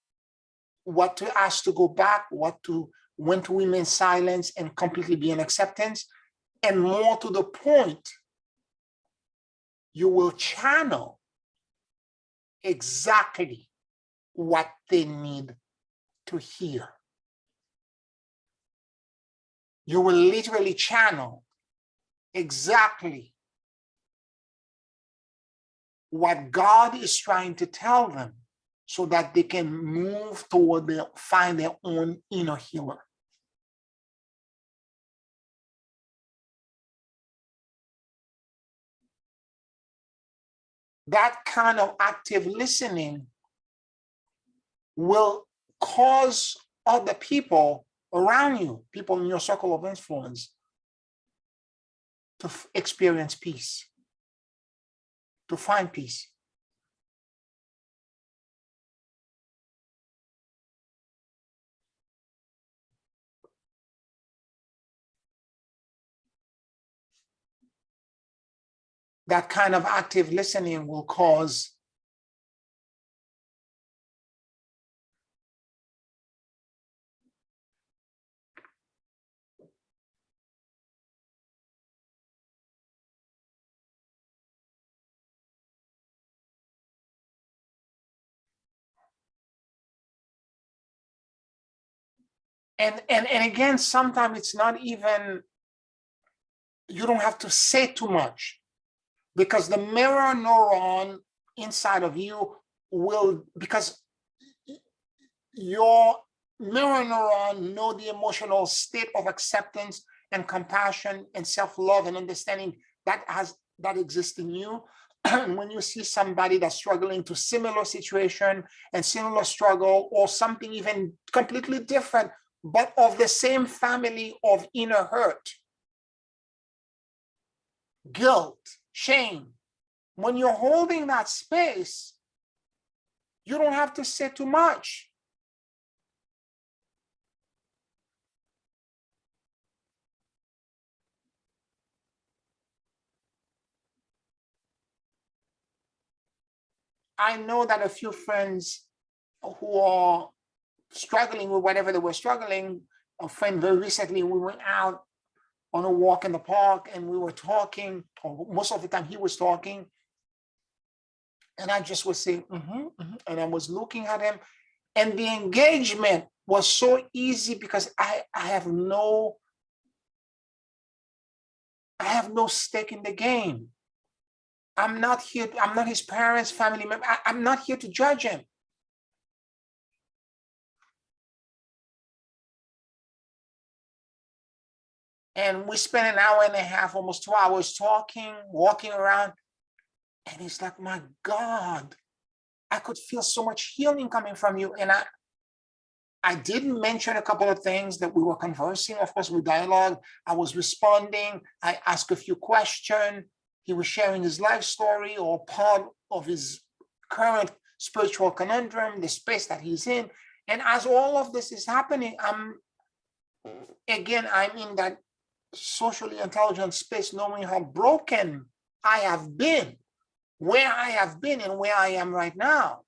what to ask to go back, when to remain silent and completely be in acceptance. And more to the point, you will channel exactly what they need to hear. You will literally channel exactly what God is trying to tell them so that they can move toward find their own inner healer. That kind of active listening will cause other people around you, people in your circle of influence, to experience peace, to find peace. That kind of active listening will cause and again, sometimes it's not even, you don't have to say too much, because the mirror neuron inside of you will, because your mirror neuron know the emotional state of acceptance and compassion and self-love and understanding that exists in you. And when you see somebody that's struggling to similar situation and similar struggle, or something even completely different, but of the same family of inner hurt, guilt, shame, when you're holding that space, you don't have to say too much. I know that a few friends who are struggling with whatever they were struggling, a friend very recently, we went out on a walk in the park and we were talking, or most of the time he was talking. And I just was saying, and I was looking at him, and the engagement was so easy because I have no stake in the game. I'm not here, I'm not his parents, family member. I'm not here to judge him. And we spent an hour and a half, almost 2 hours talking, walking around. And it's like, my God, I could feel so much healing coming from you. And I did mention a couple of things that we were conversing. Of course, we dialogue. I was responding. I asked a few questions. He was sharing his life story or part of his current spiritual conundrum, the space that he's in. And as all of this is happening, I'm in that socially intelligent space, knowing how broken I have been, where I have been and where I am right now.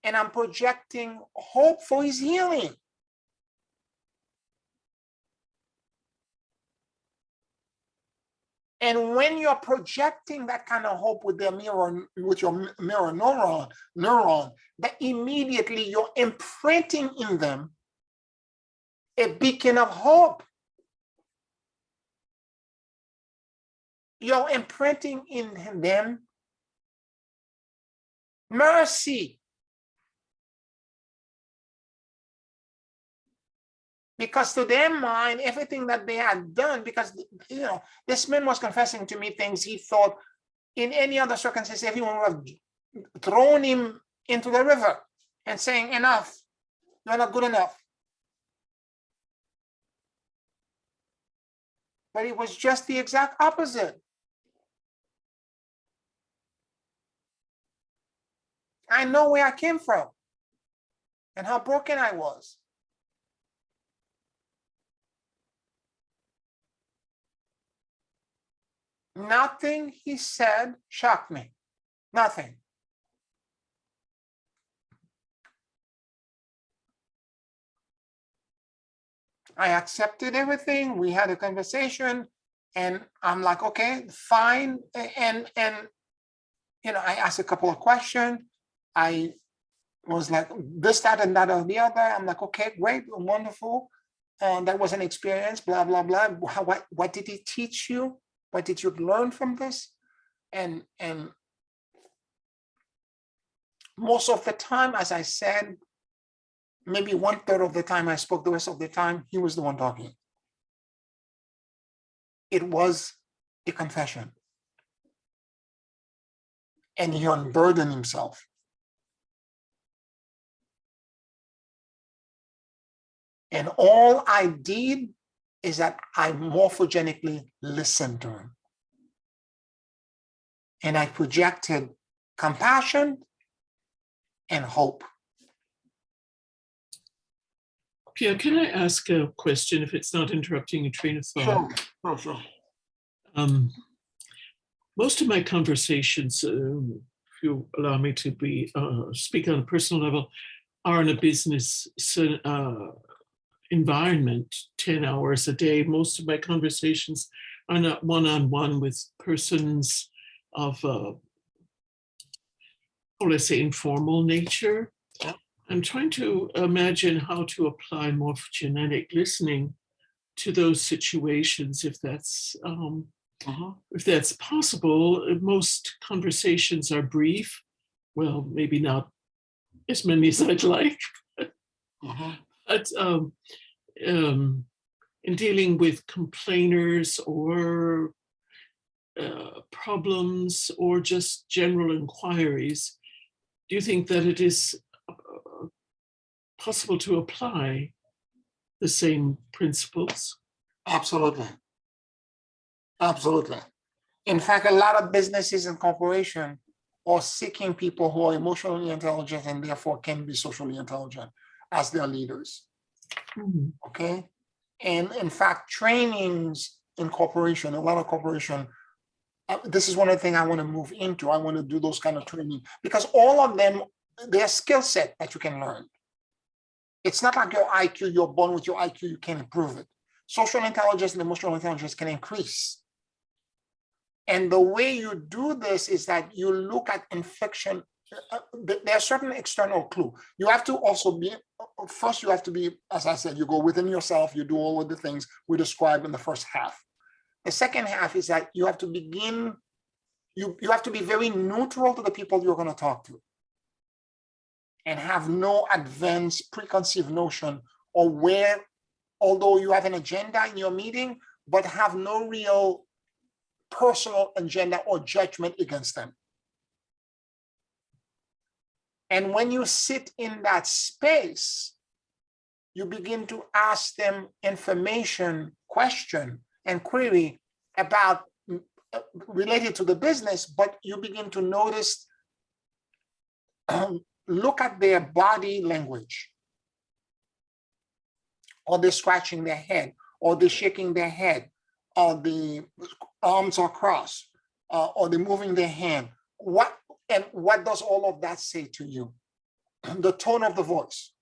And I'm projecting hope for his healing. And when you're projecting that kind of hope with your mirror neuron, that immediately you're imprinting in them a beacon of hope. You're imprinting in them mercy. Because to their mind, everything that they had done, because this man was confessing to me things he thought in any other circumstance, everyone would have thrown him into the river and saying, enough, you're not good enough. But it was just the exact opposite. I know where I came from and how broken I was. Nothing he said shocked me. Nothing. I accepted everything. We had a conversation and I'm like, okay, fine. And I asked a couple of questions. I was like, this, that, and that, or the other. I'm like, okay, great, wonderful. That was an experience, blah, blah, blah. What did he teach you? What did you learn from this? And most of the time, as I said, maybe 1/3 of the time I spoke, the rest of the time, he was the one talking. It was a confession. And he unburdened himself. And all I did is that I morphogenically listened to him. And I projected compassion and hope. Pierre, can I ask a question if it's not interrupting a train of thought? Sure. Most of my conversations, if you allow me to speak on a personal level, are in a business environment, 10 hours a day. Most of my conversations are not one-on-one with persons of, let's say, informal nature. I'm trying to imagine how to apply morphogenetic listening to those situations, if that's possible. Most conversations are brief. Well, maybe not as many as I'd like. But in dealing with complainers or problems or just general inquiries, do you think that it is possible to apply the same principles? Absolutely. Absolutely. In fact, a lot of businesses and corporations are seeking people who are emotionally intelligent and therefore can be socially intelligent as their leaders. Okay. And in fact, trainings in corporation, a lot of corporation, this is one of the things I want to move into. I want to do those kind of training because all of them, they're skill set that you can learn. It's not like your IQ, you're born with your IQ, you can improve it. Social intelligence and emotional intelligence can increase. And the way you do this is that you look at infection. There are certain external clues. You have to also be, first you have to be, as I said, you go within yourself, you do all of the things we described in the first half. The second half is that you have to begin, you have to be very neutral to the people you're going to talk to and have no advanced preconceived notion or where, although you have an agenda in your meeting, but have no real personal agenda or judgment against them. And when you sit in that space, you begin to ask them information, question, and query about related to the business, but you begin to notice, look at their body language. Or they're scratching their head, or they're shaking their head, or the arms are crossed, or they're moving their hand. What does all of that say to you? The tone of the voice,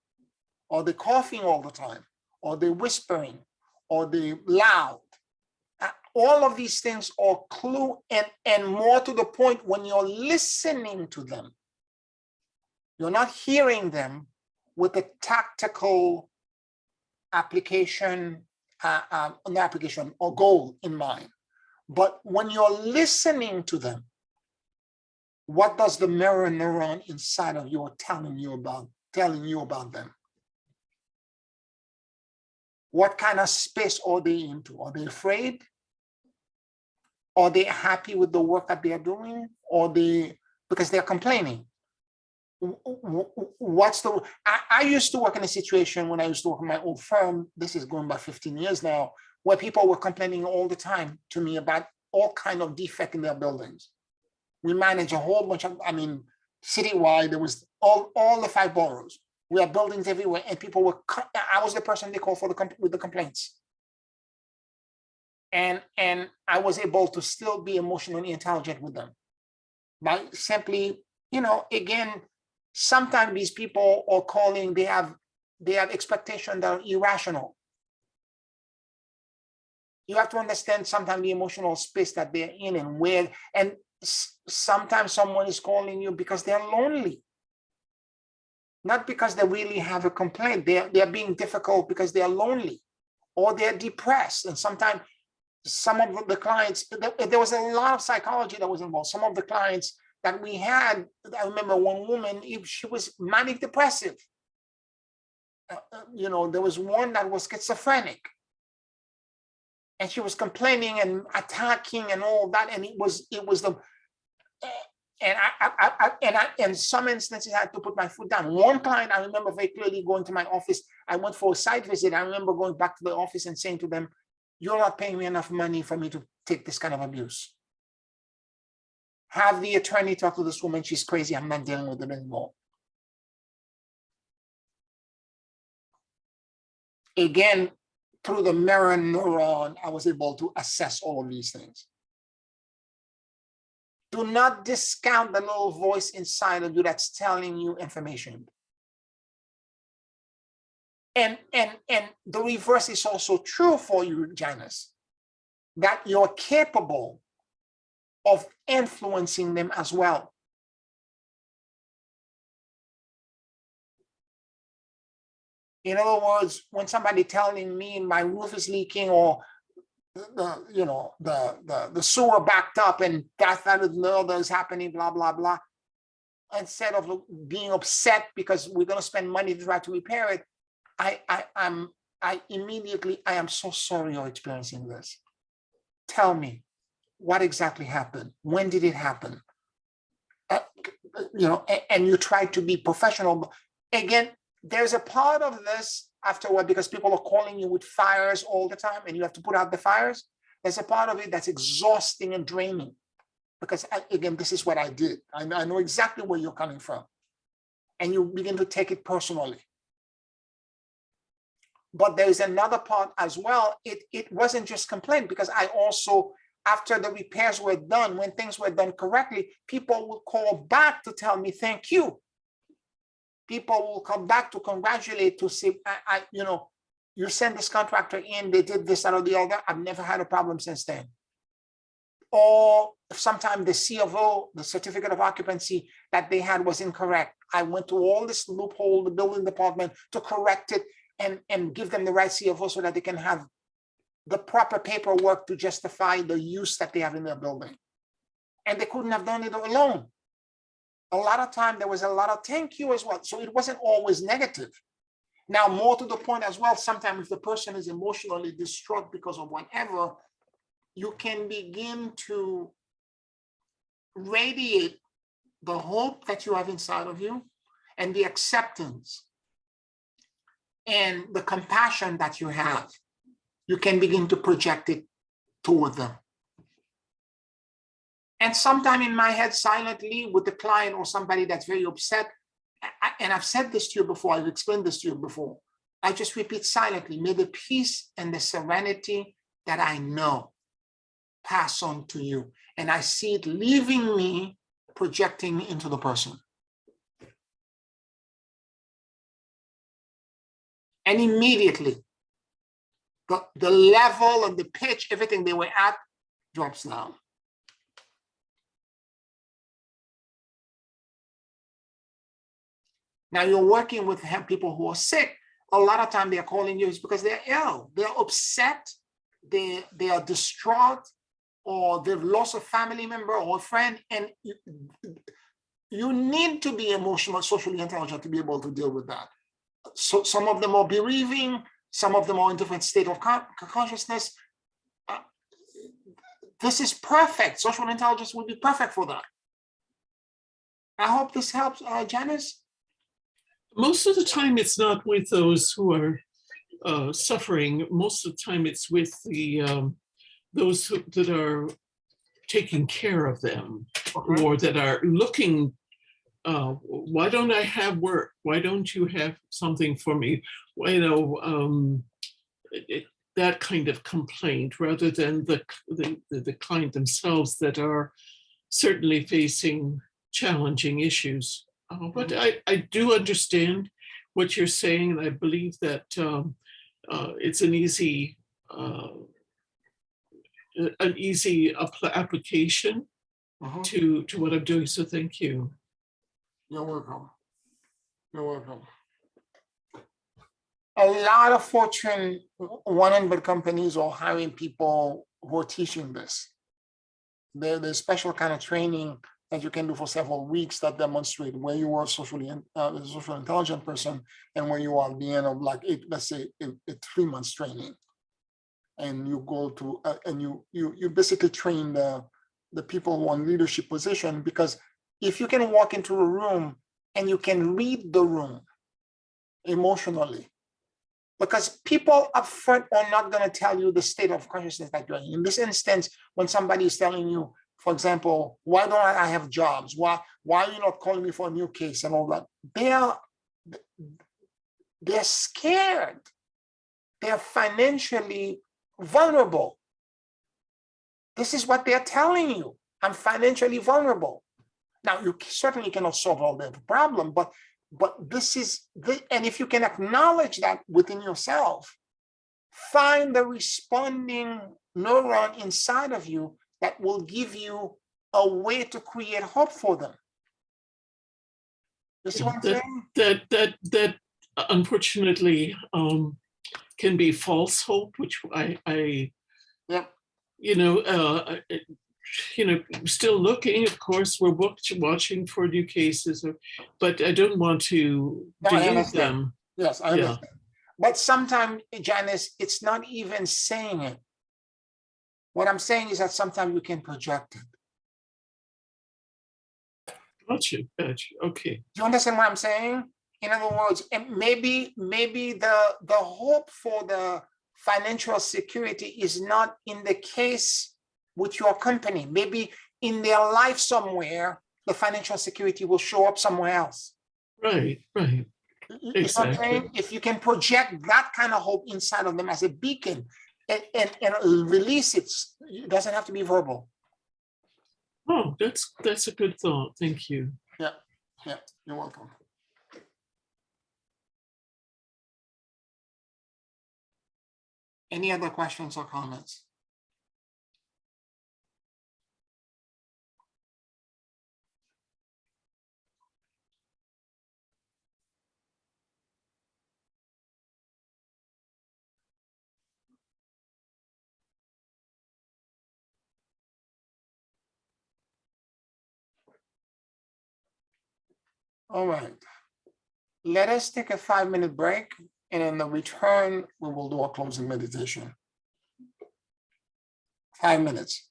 or the coughing all the time, or the whispering, or the loud. all of these things are clue, and more to the point, when you're listening to them, you're not hearing them with a tactical application, an application or goal in mind. But when you're listening to them, what does the mirror neuron inside of you telling you about them? What kind of space are they into? Are they afraid? Are they happy with the work that they are doing? Or because they're complaining? I used to work in a situation when I used to work in my old firm, this is going back 15 years now, where people were complaining all the time to me about all kind of defect in their buildings. We manage a whole bunch of, citywide, there was all the 5 boroughs. We have buildings everywhere, and people were, I was the person they called with the complaints. And I was able to still be emotionally intelligent with them by simply, again, sometimes these people are calling, they have expectations that are irrational. You have to understand sometimes the emotional space that they're in and where, and sometimes someone is calling you because they're lonely. Not because they really have a complaint. They're being difficult because they're lonely or they're depressed. And sometimes some of the clients, there was a lot of psychology that was involved. Some of the clients that we had, I remember one woman, she was manic depressive. There was one that was schizophrenic. And she was complaining and attacking and all that. And it was the, and I in some instances I had to put my foot down. One client, I remember very clearly going to my office. I went for a site visit. I remember going back to the office and saying to them, "You're not paying me enough money for me to take this kind of abuse. Have the attorney talk to this woman. She's crazy. I'm not dealing with it anymore." Again, through the mirror neuron, I was able to assess all of these things. Do not discount the little voice inside of you that's telling you information. And the reverse is also true for you, Janice, that you're capable of influencing them as well. In other words, when somebody telling me my roof is leaking or the sewer backed up and that is happening, blah, blah, blah. Instead of being upset because we're going to spend money to try to repair it, I immediately, I am so sorry you're experiencing this. Tell me what exactly happened. When did it happen? And you try to be professional. Again, there's a part of this afterward because people are calling you with fires all the time and you have to put out the fires. There's a part of it that's exhausting and draining because, again, this is what I did. I know exactly where you're coming from. And you begin to take it personally. But there's another part as well. It wasn't just complaint because I also, after the repairs were done, when things were done correctly, people will call back to tell me, thank you. People will come back to congratulate, to say, you send this contractor in, they did this, that, or the other. I've never had a problem since then. Or sometimes the C of O, the certificate of occupancy that they had was incorrect. I went to all this loophole, the building department, to correct it and give them the right C of O so that they can have the proper paperwork to justify the use that they have in their building. And they couldn't have done it alone. A lot of time there was a lot of thank you as well. So it wasn't always negative. Now, more to the point as well, sometimes if the person is emotionally distraught because of whatever, you can begin to radiate the hope that you have inside of you and the acceptance and the compassion that you have. You can begin to project it toward them. And sometimes in my head, silently with the client or somebody that's very upset, and I've said this to you before, I've explained this to you before, I just repeat silently, may the peace and the serenity that I know pass on to you. And I see it leaving me, projecting into the person. And immediately, the level and the pitch, everything they were at drops down. Now you're working with people who are sick. A lot of time they're calling you is because they're ill, they're upset, they are distraught, or they've lost a family member or a friend, and you need to be emotional, socially intelligent to be able to deal with that. So some of them are bereaving, some of them are in different state of consciousness. This is perfect. Social intelligence would be perfect for that. I hope this helps, Janice. Most of the time, it's not with those who are suffering. Most of the time, it's with the those that are taking care of them, Okay. or that are looking. Why don't I have work? Why don't you have something for me? You know, that kind of complaint, rather than the client themselves that are certainly facing challenging issues. But I do understand what you're saying, and I believe that it's an easy application to what I'm doing. So thank you. You're welcome. You're welcome. A lot of Fortune 100 companies are hiring people who are teaching this. There's special kind of training that you can do for several weeks that demonstrate where you are socially a social intelligent person and where you are at the end of like let's say a 3 months training, and you go to and you basically train the people who are in leadership position, because if you can walk into a room and you can read the room emotionally, because people up front are not going to tell you the state of consciousness that you're in. In this instance, when somebody is telling you, for example, why don't I have jobs? Why are you not calling me for a new case and all that? They're scared. They're financially vulnerable. This is what they're telling you. I'm financially vulnerable. Now, you certainly cannot solve all the problem, but this is, and if you can acknowledge that within yourself, find the responding neuron inside of you that will give you a way to create hope for them. You see what I'm saying? That unfortunately can be false hope, which I Yep. Still looking. Of course, we're watching for new cases, but I don't want to delude them. Yes, I understand. Yeah. But sometimes, Janice, it's not even saying it. What I'm saying is that sometimes you can project it. Gotcha. Okay. Do you understand what I'm saying? In other words, and maybe the hope for the financial security is not in the case with your company. Maybe in their life somewhere, the financial security will show up somewhere else. Right. Exactly. If you can project that kind of hope inside of them as a beacon and release it, it doesn't have to be verbal. Oh, that's a good thought. Thank you. Yeah, you're welcome. Any other questions or comments? All right. Let us take a 5-minute break, and in the return, we will do a closing meditation. 5 minutes.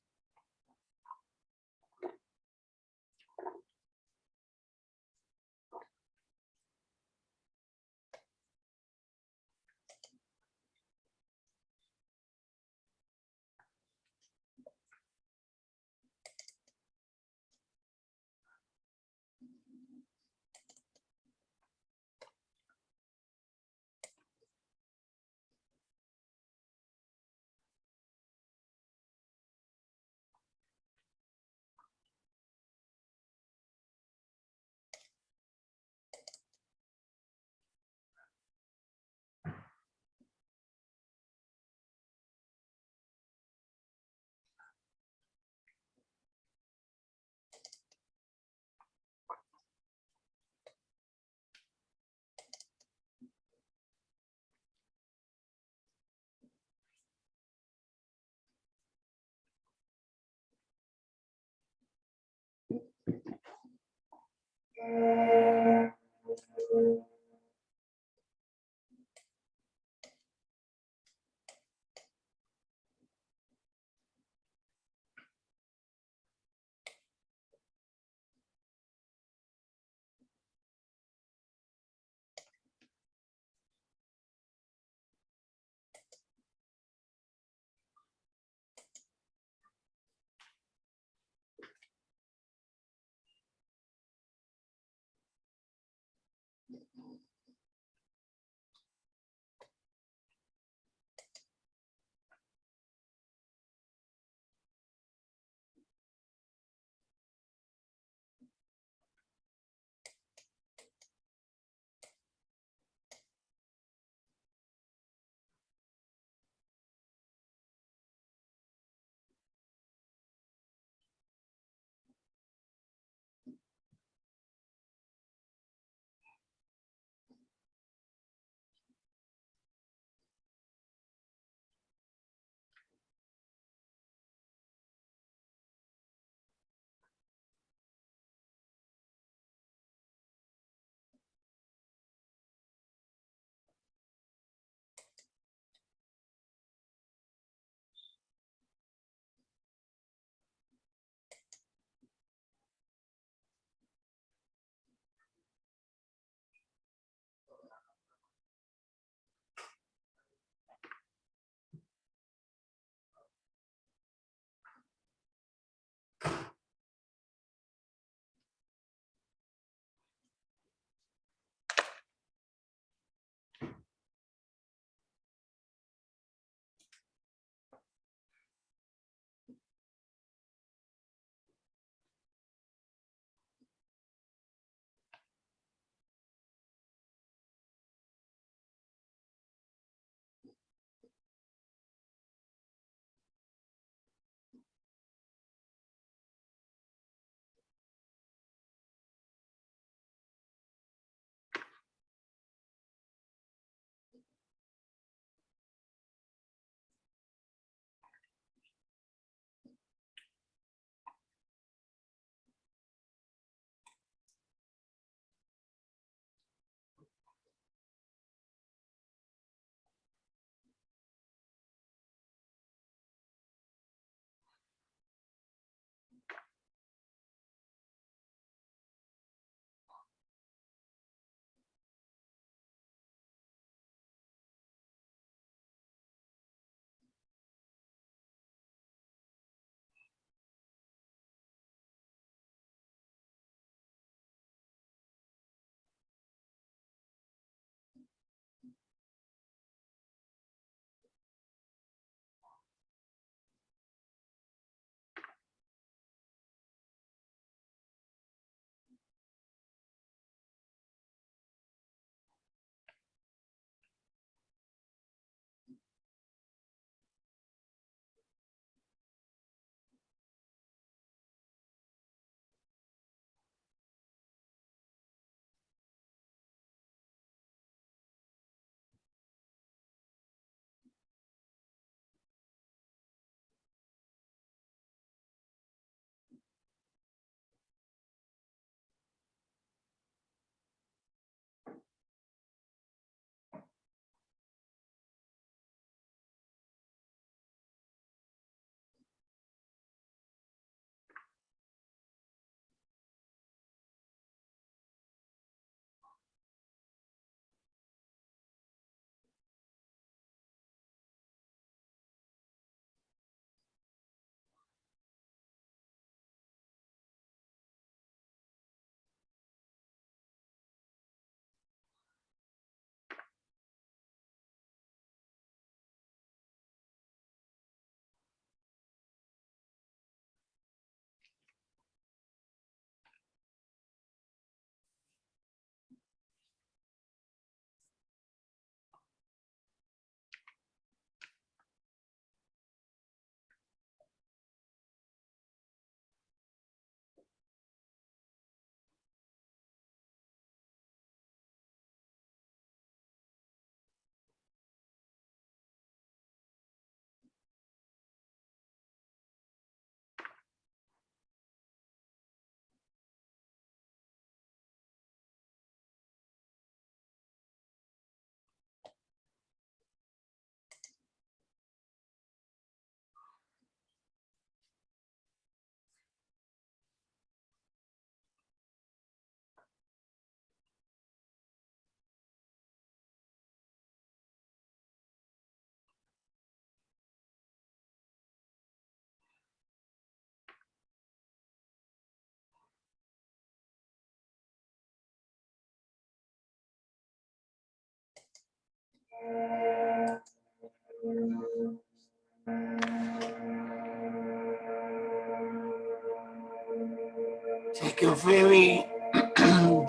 Take a very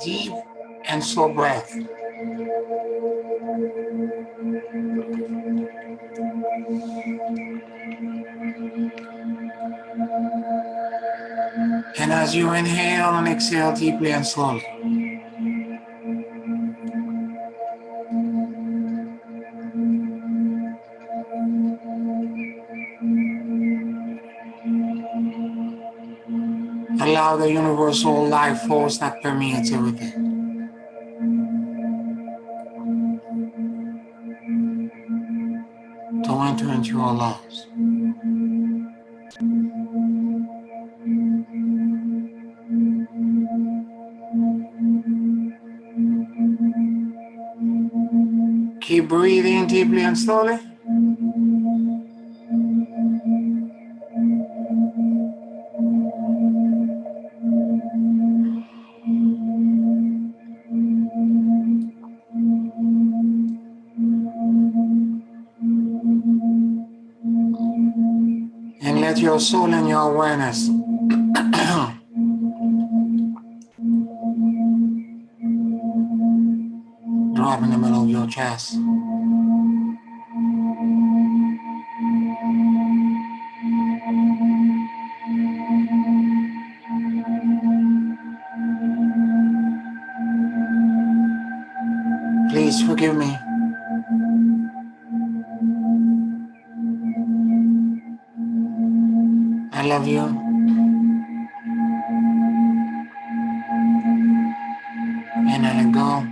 deep and slow breath. And as you inhale and exhale deeply and slowly, allow the universal life force that permeates everything to enter into your lungs. Keep breathing deeply and slowly. And let your soul and your awareness drop in the middle of your chest. Please forgive me. I love you. And I let go.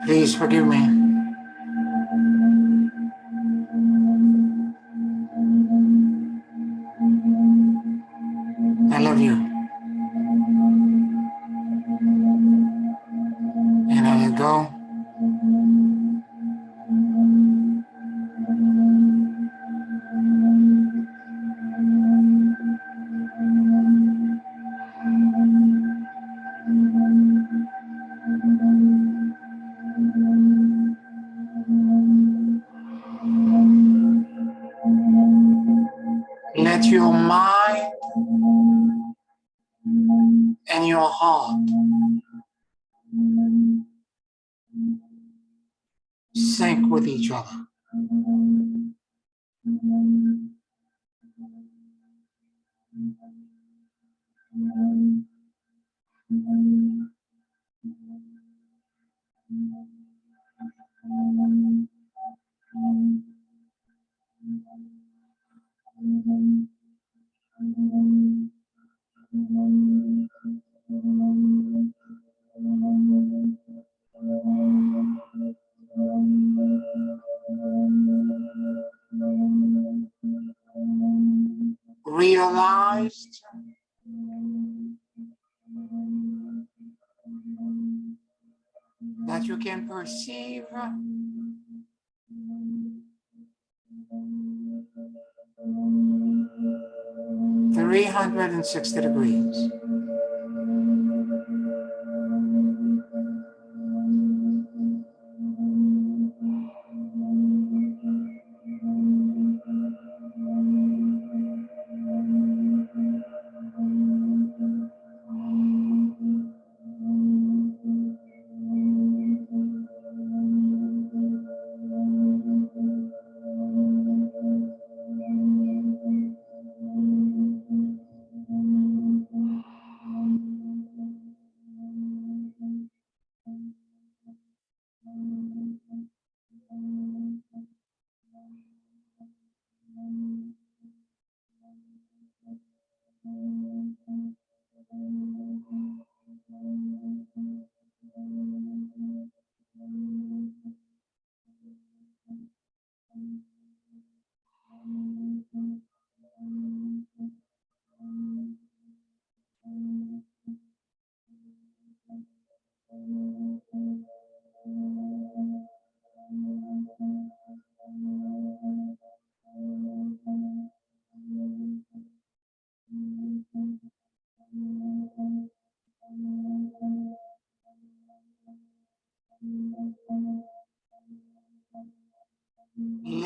Please forgive me. I love you. And I let go. Let your mind and your heart sync with each other. Realized that you can perceive 360 degrees.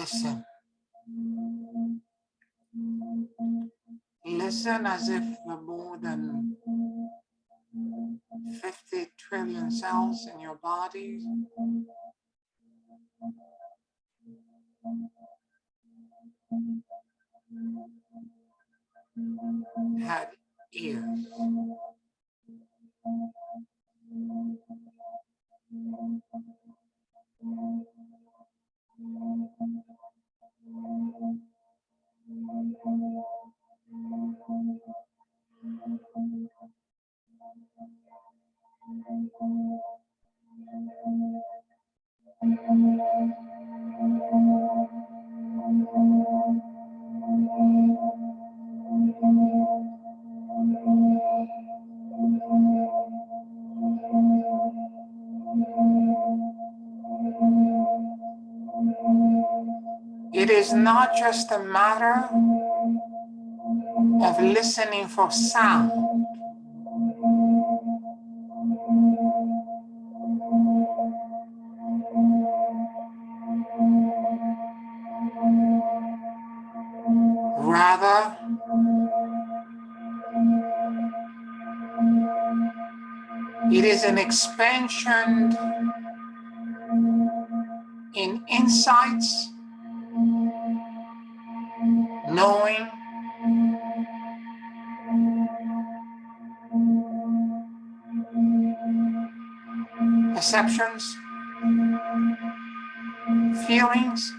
listen. Listen as if the more than 50 trillion cells in your body had ears. It is not just a matter of listening for sound. Rather, it is an expansion in insights, knowing, perceptions, feelings,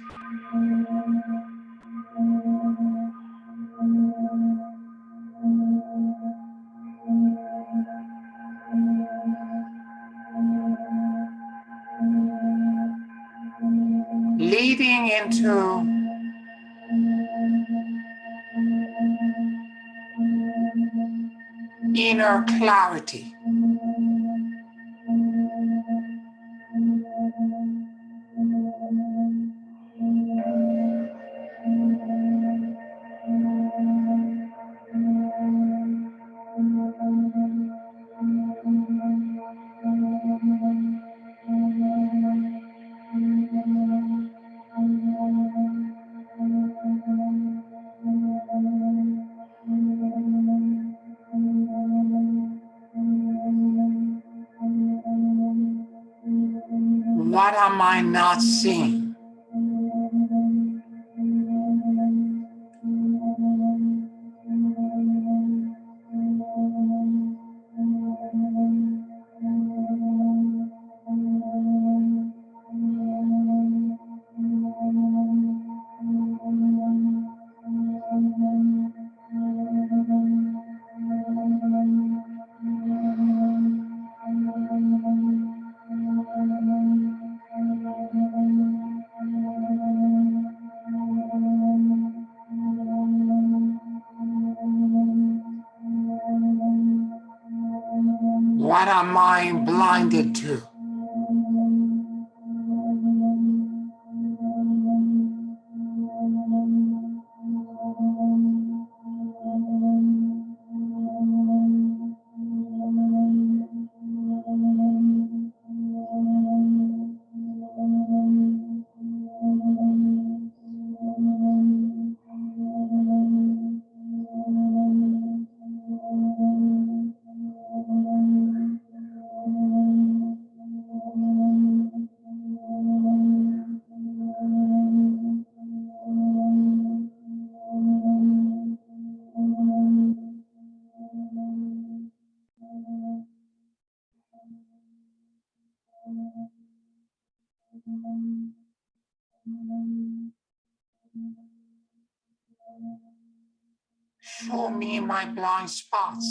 leading into inner clarity. What am I not seeing? What am I blinded to? Show me my blind spots.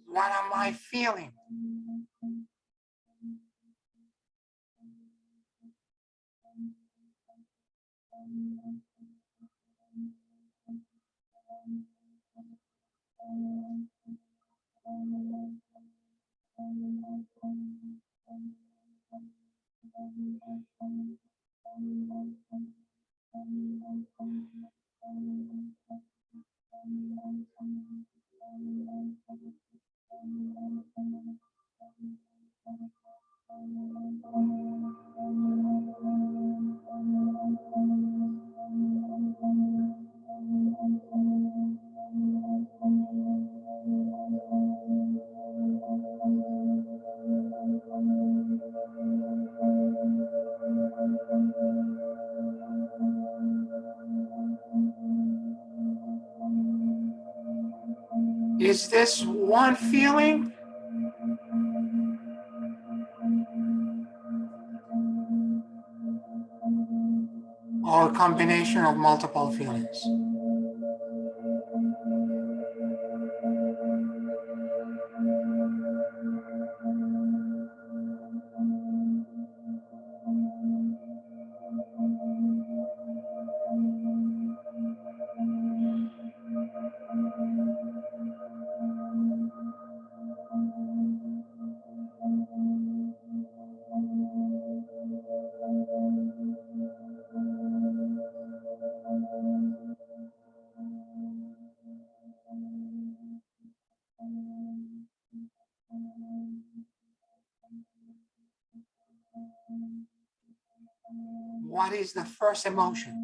What am I feeling? Is this one feeling? Or a combination of multiple feelings? What is the first emotion?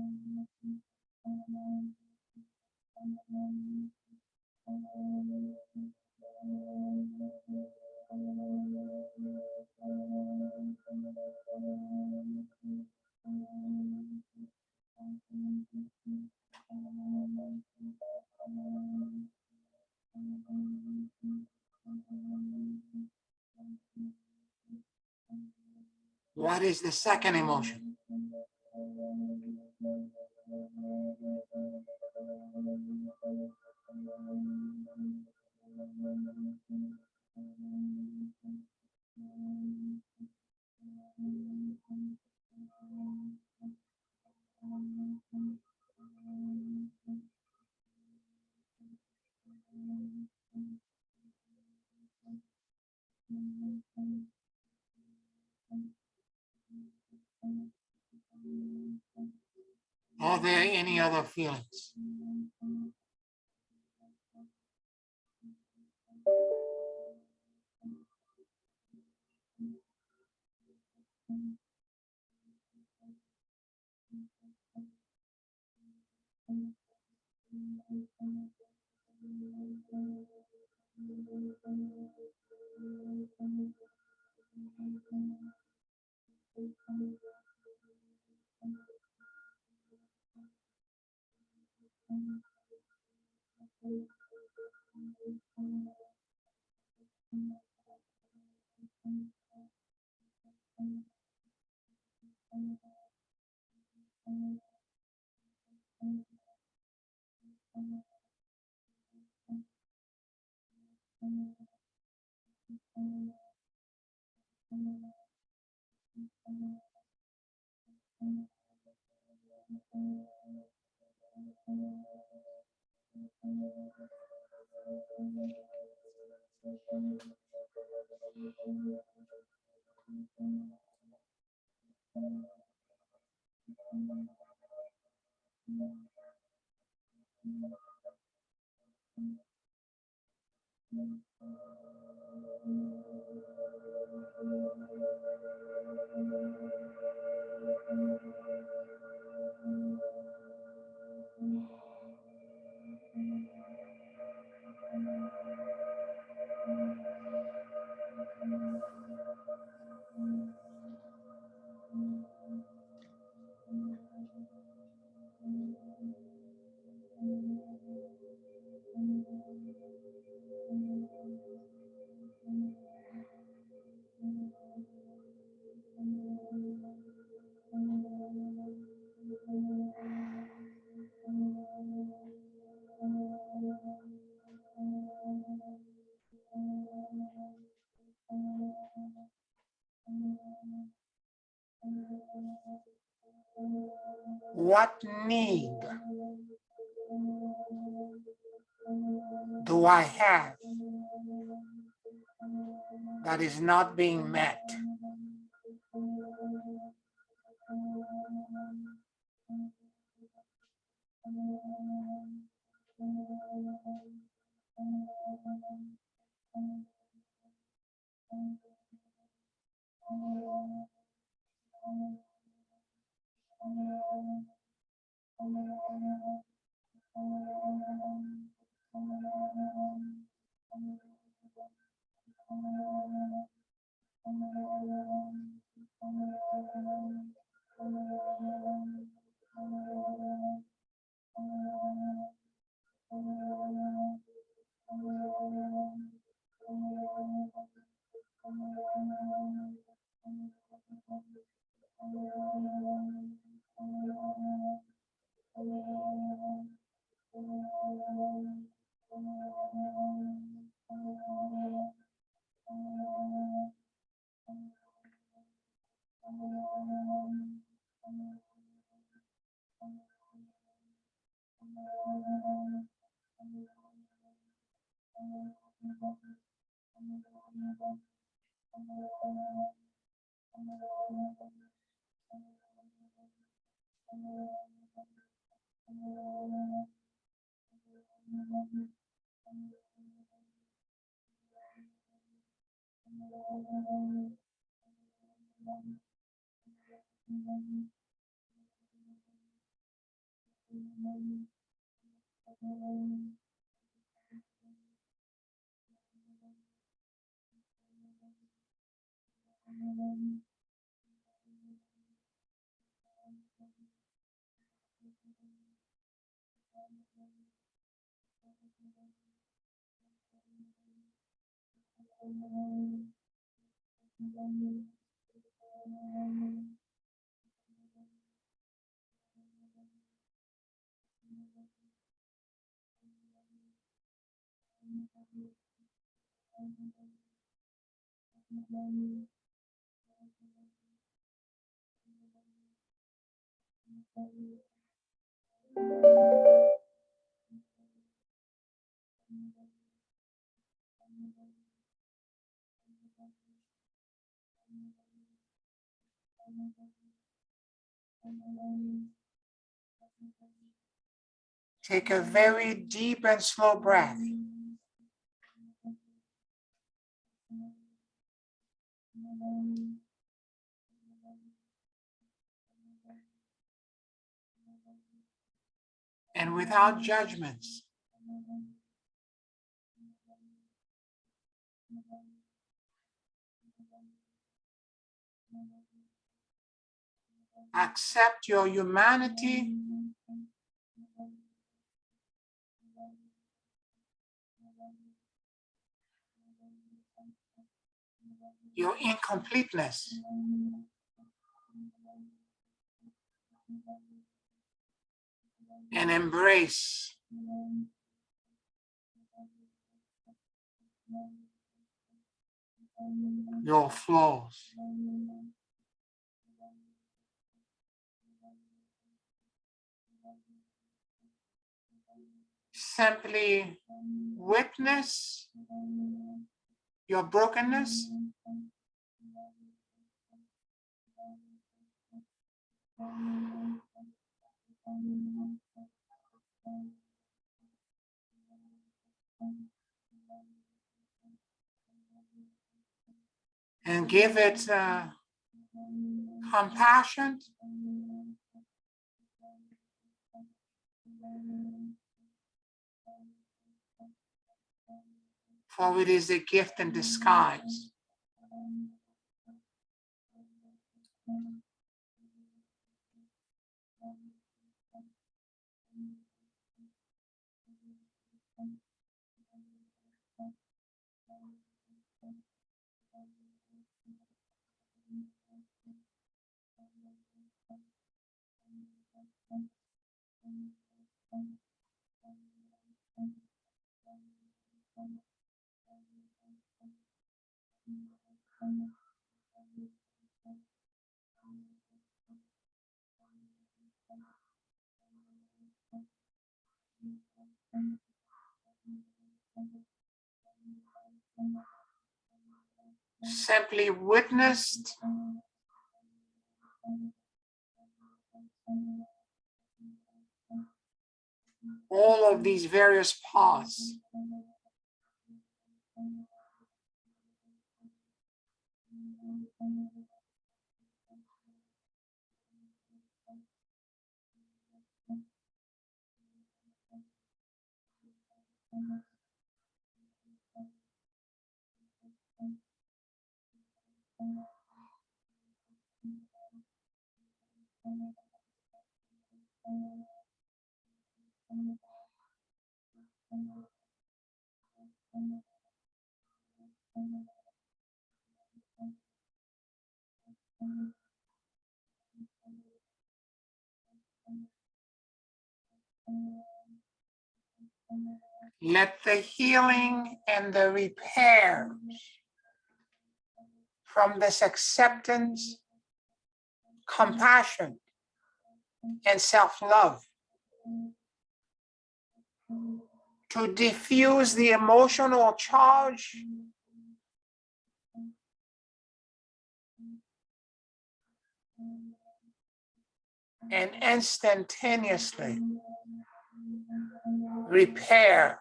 What is the second emotion? Are there any other feelings? what need do I have that is not being met? Take a very deep and slow breath. And without judgments, accept your humanity, your incompleteness, and embrace your flaws. Simply witness your brokenness and give it compassion, for it is a gift in disguise. simply witnessed all of these various parts. Let the healing and the repair from this acceptance, compassion, and self-love to diffuse the emotional charge and instantaneously repair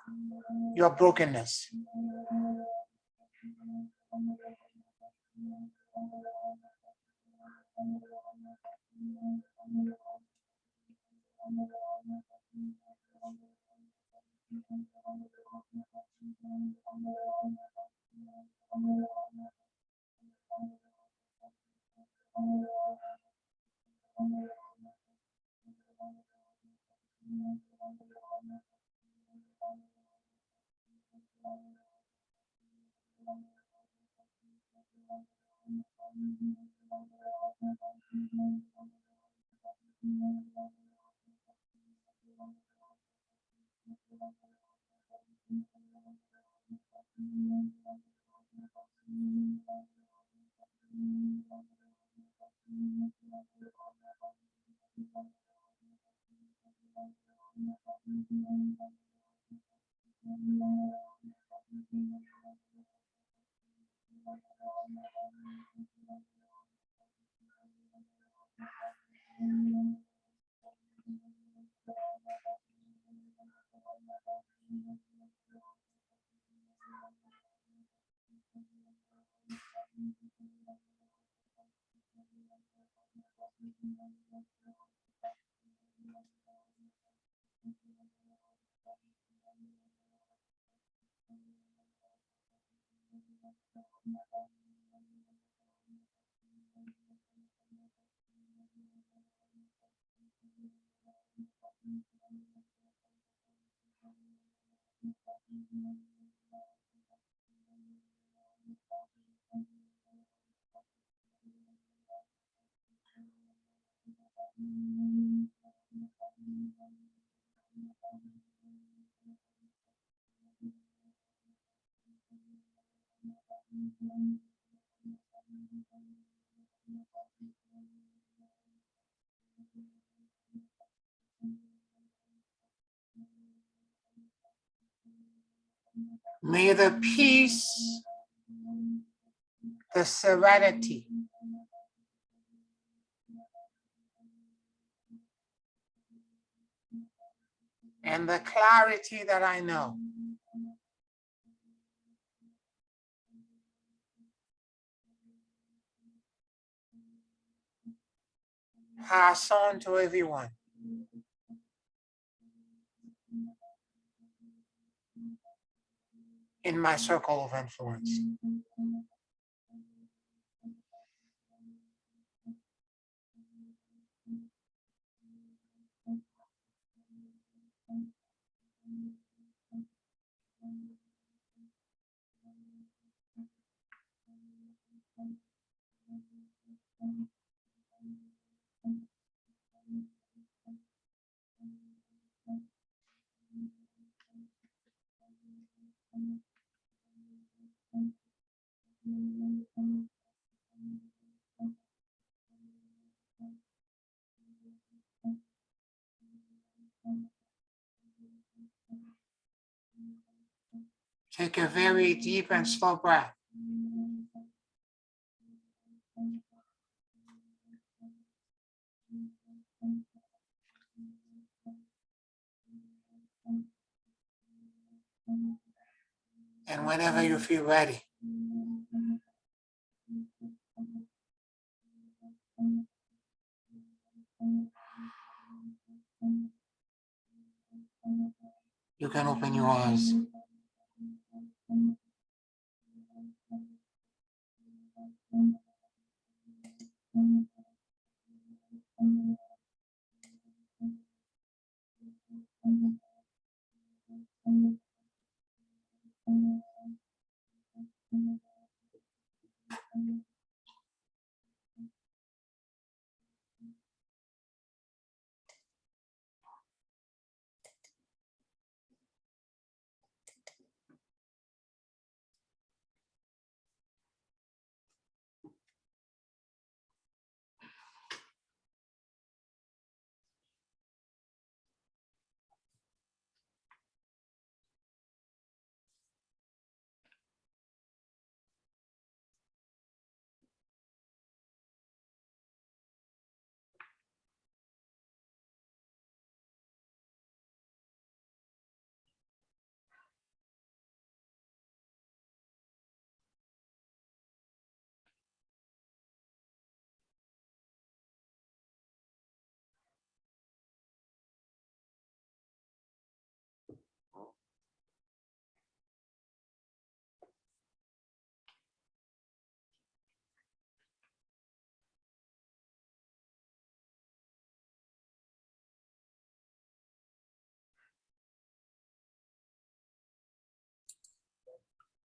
your brokenness. May the peace, the serenity, and the clarity that I know pass on to everyone in my circle of influence. Take a very deep and slow breath. And whenever you feel ready, you can open your eyes.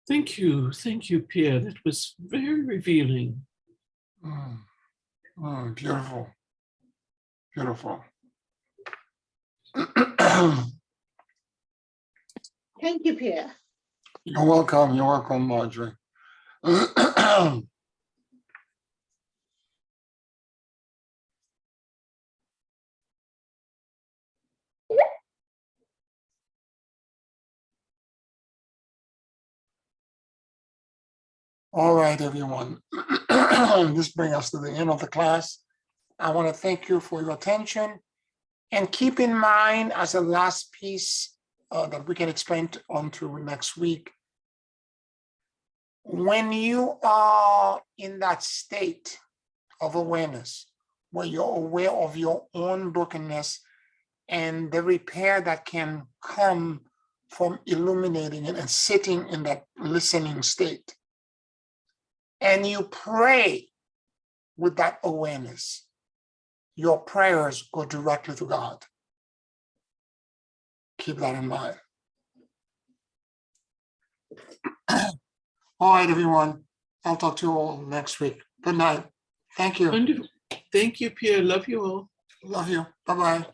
Thank you, Pierre. That was very revealing. Beautiful. Beautiful. Thank you, Pierre. You're welcome. You're welcome, Marjorie. All right, everyone. This brings us to the end of the class. I want to thank you for your attention. And keep in mind, as a last piece that we can explain on to next week, when you are in that state of awareness, where you're aware of your own brokenness and the repair that can come from illuminating it and sitting in that listening state, and you pray with that awareness, your prayers go directly to God. Keep that in mind. All right, everyone. I'll talk to you all next week. Good night. Thank you. Wonderful. Thank you, Pierre. Love you all. Love you. Bye-bye.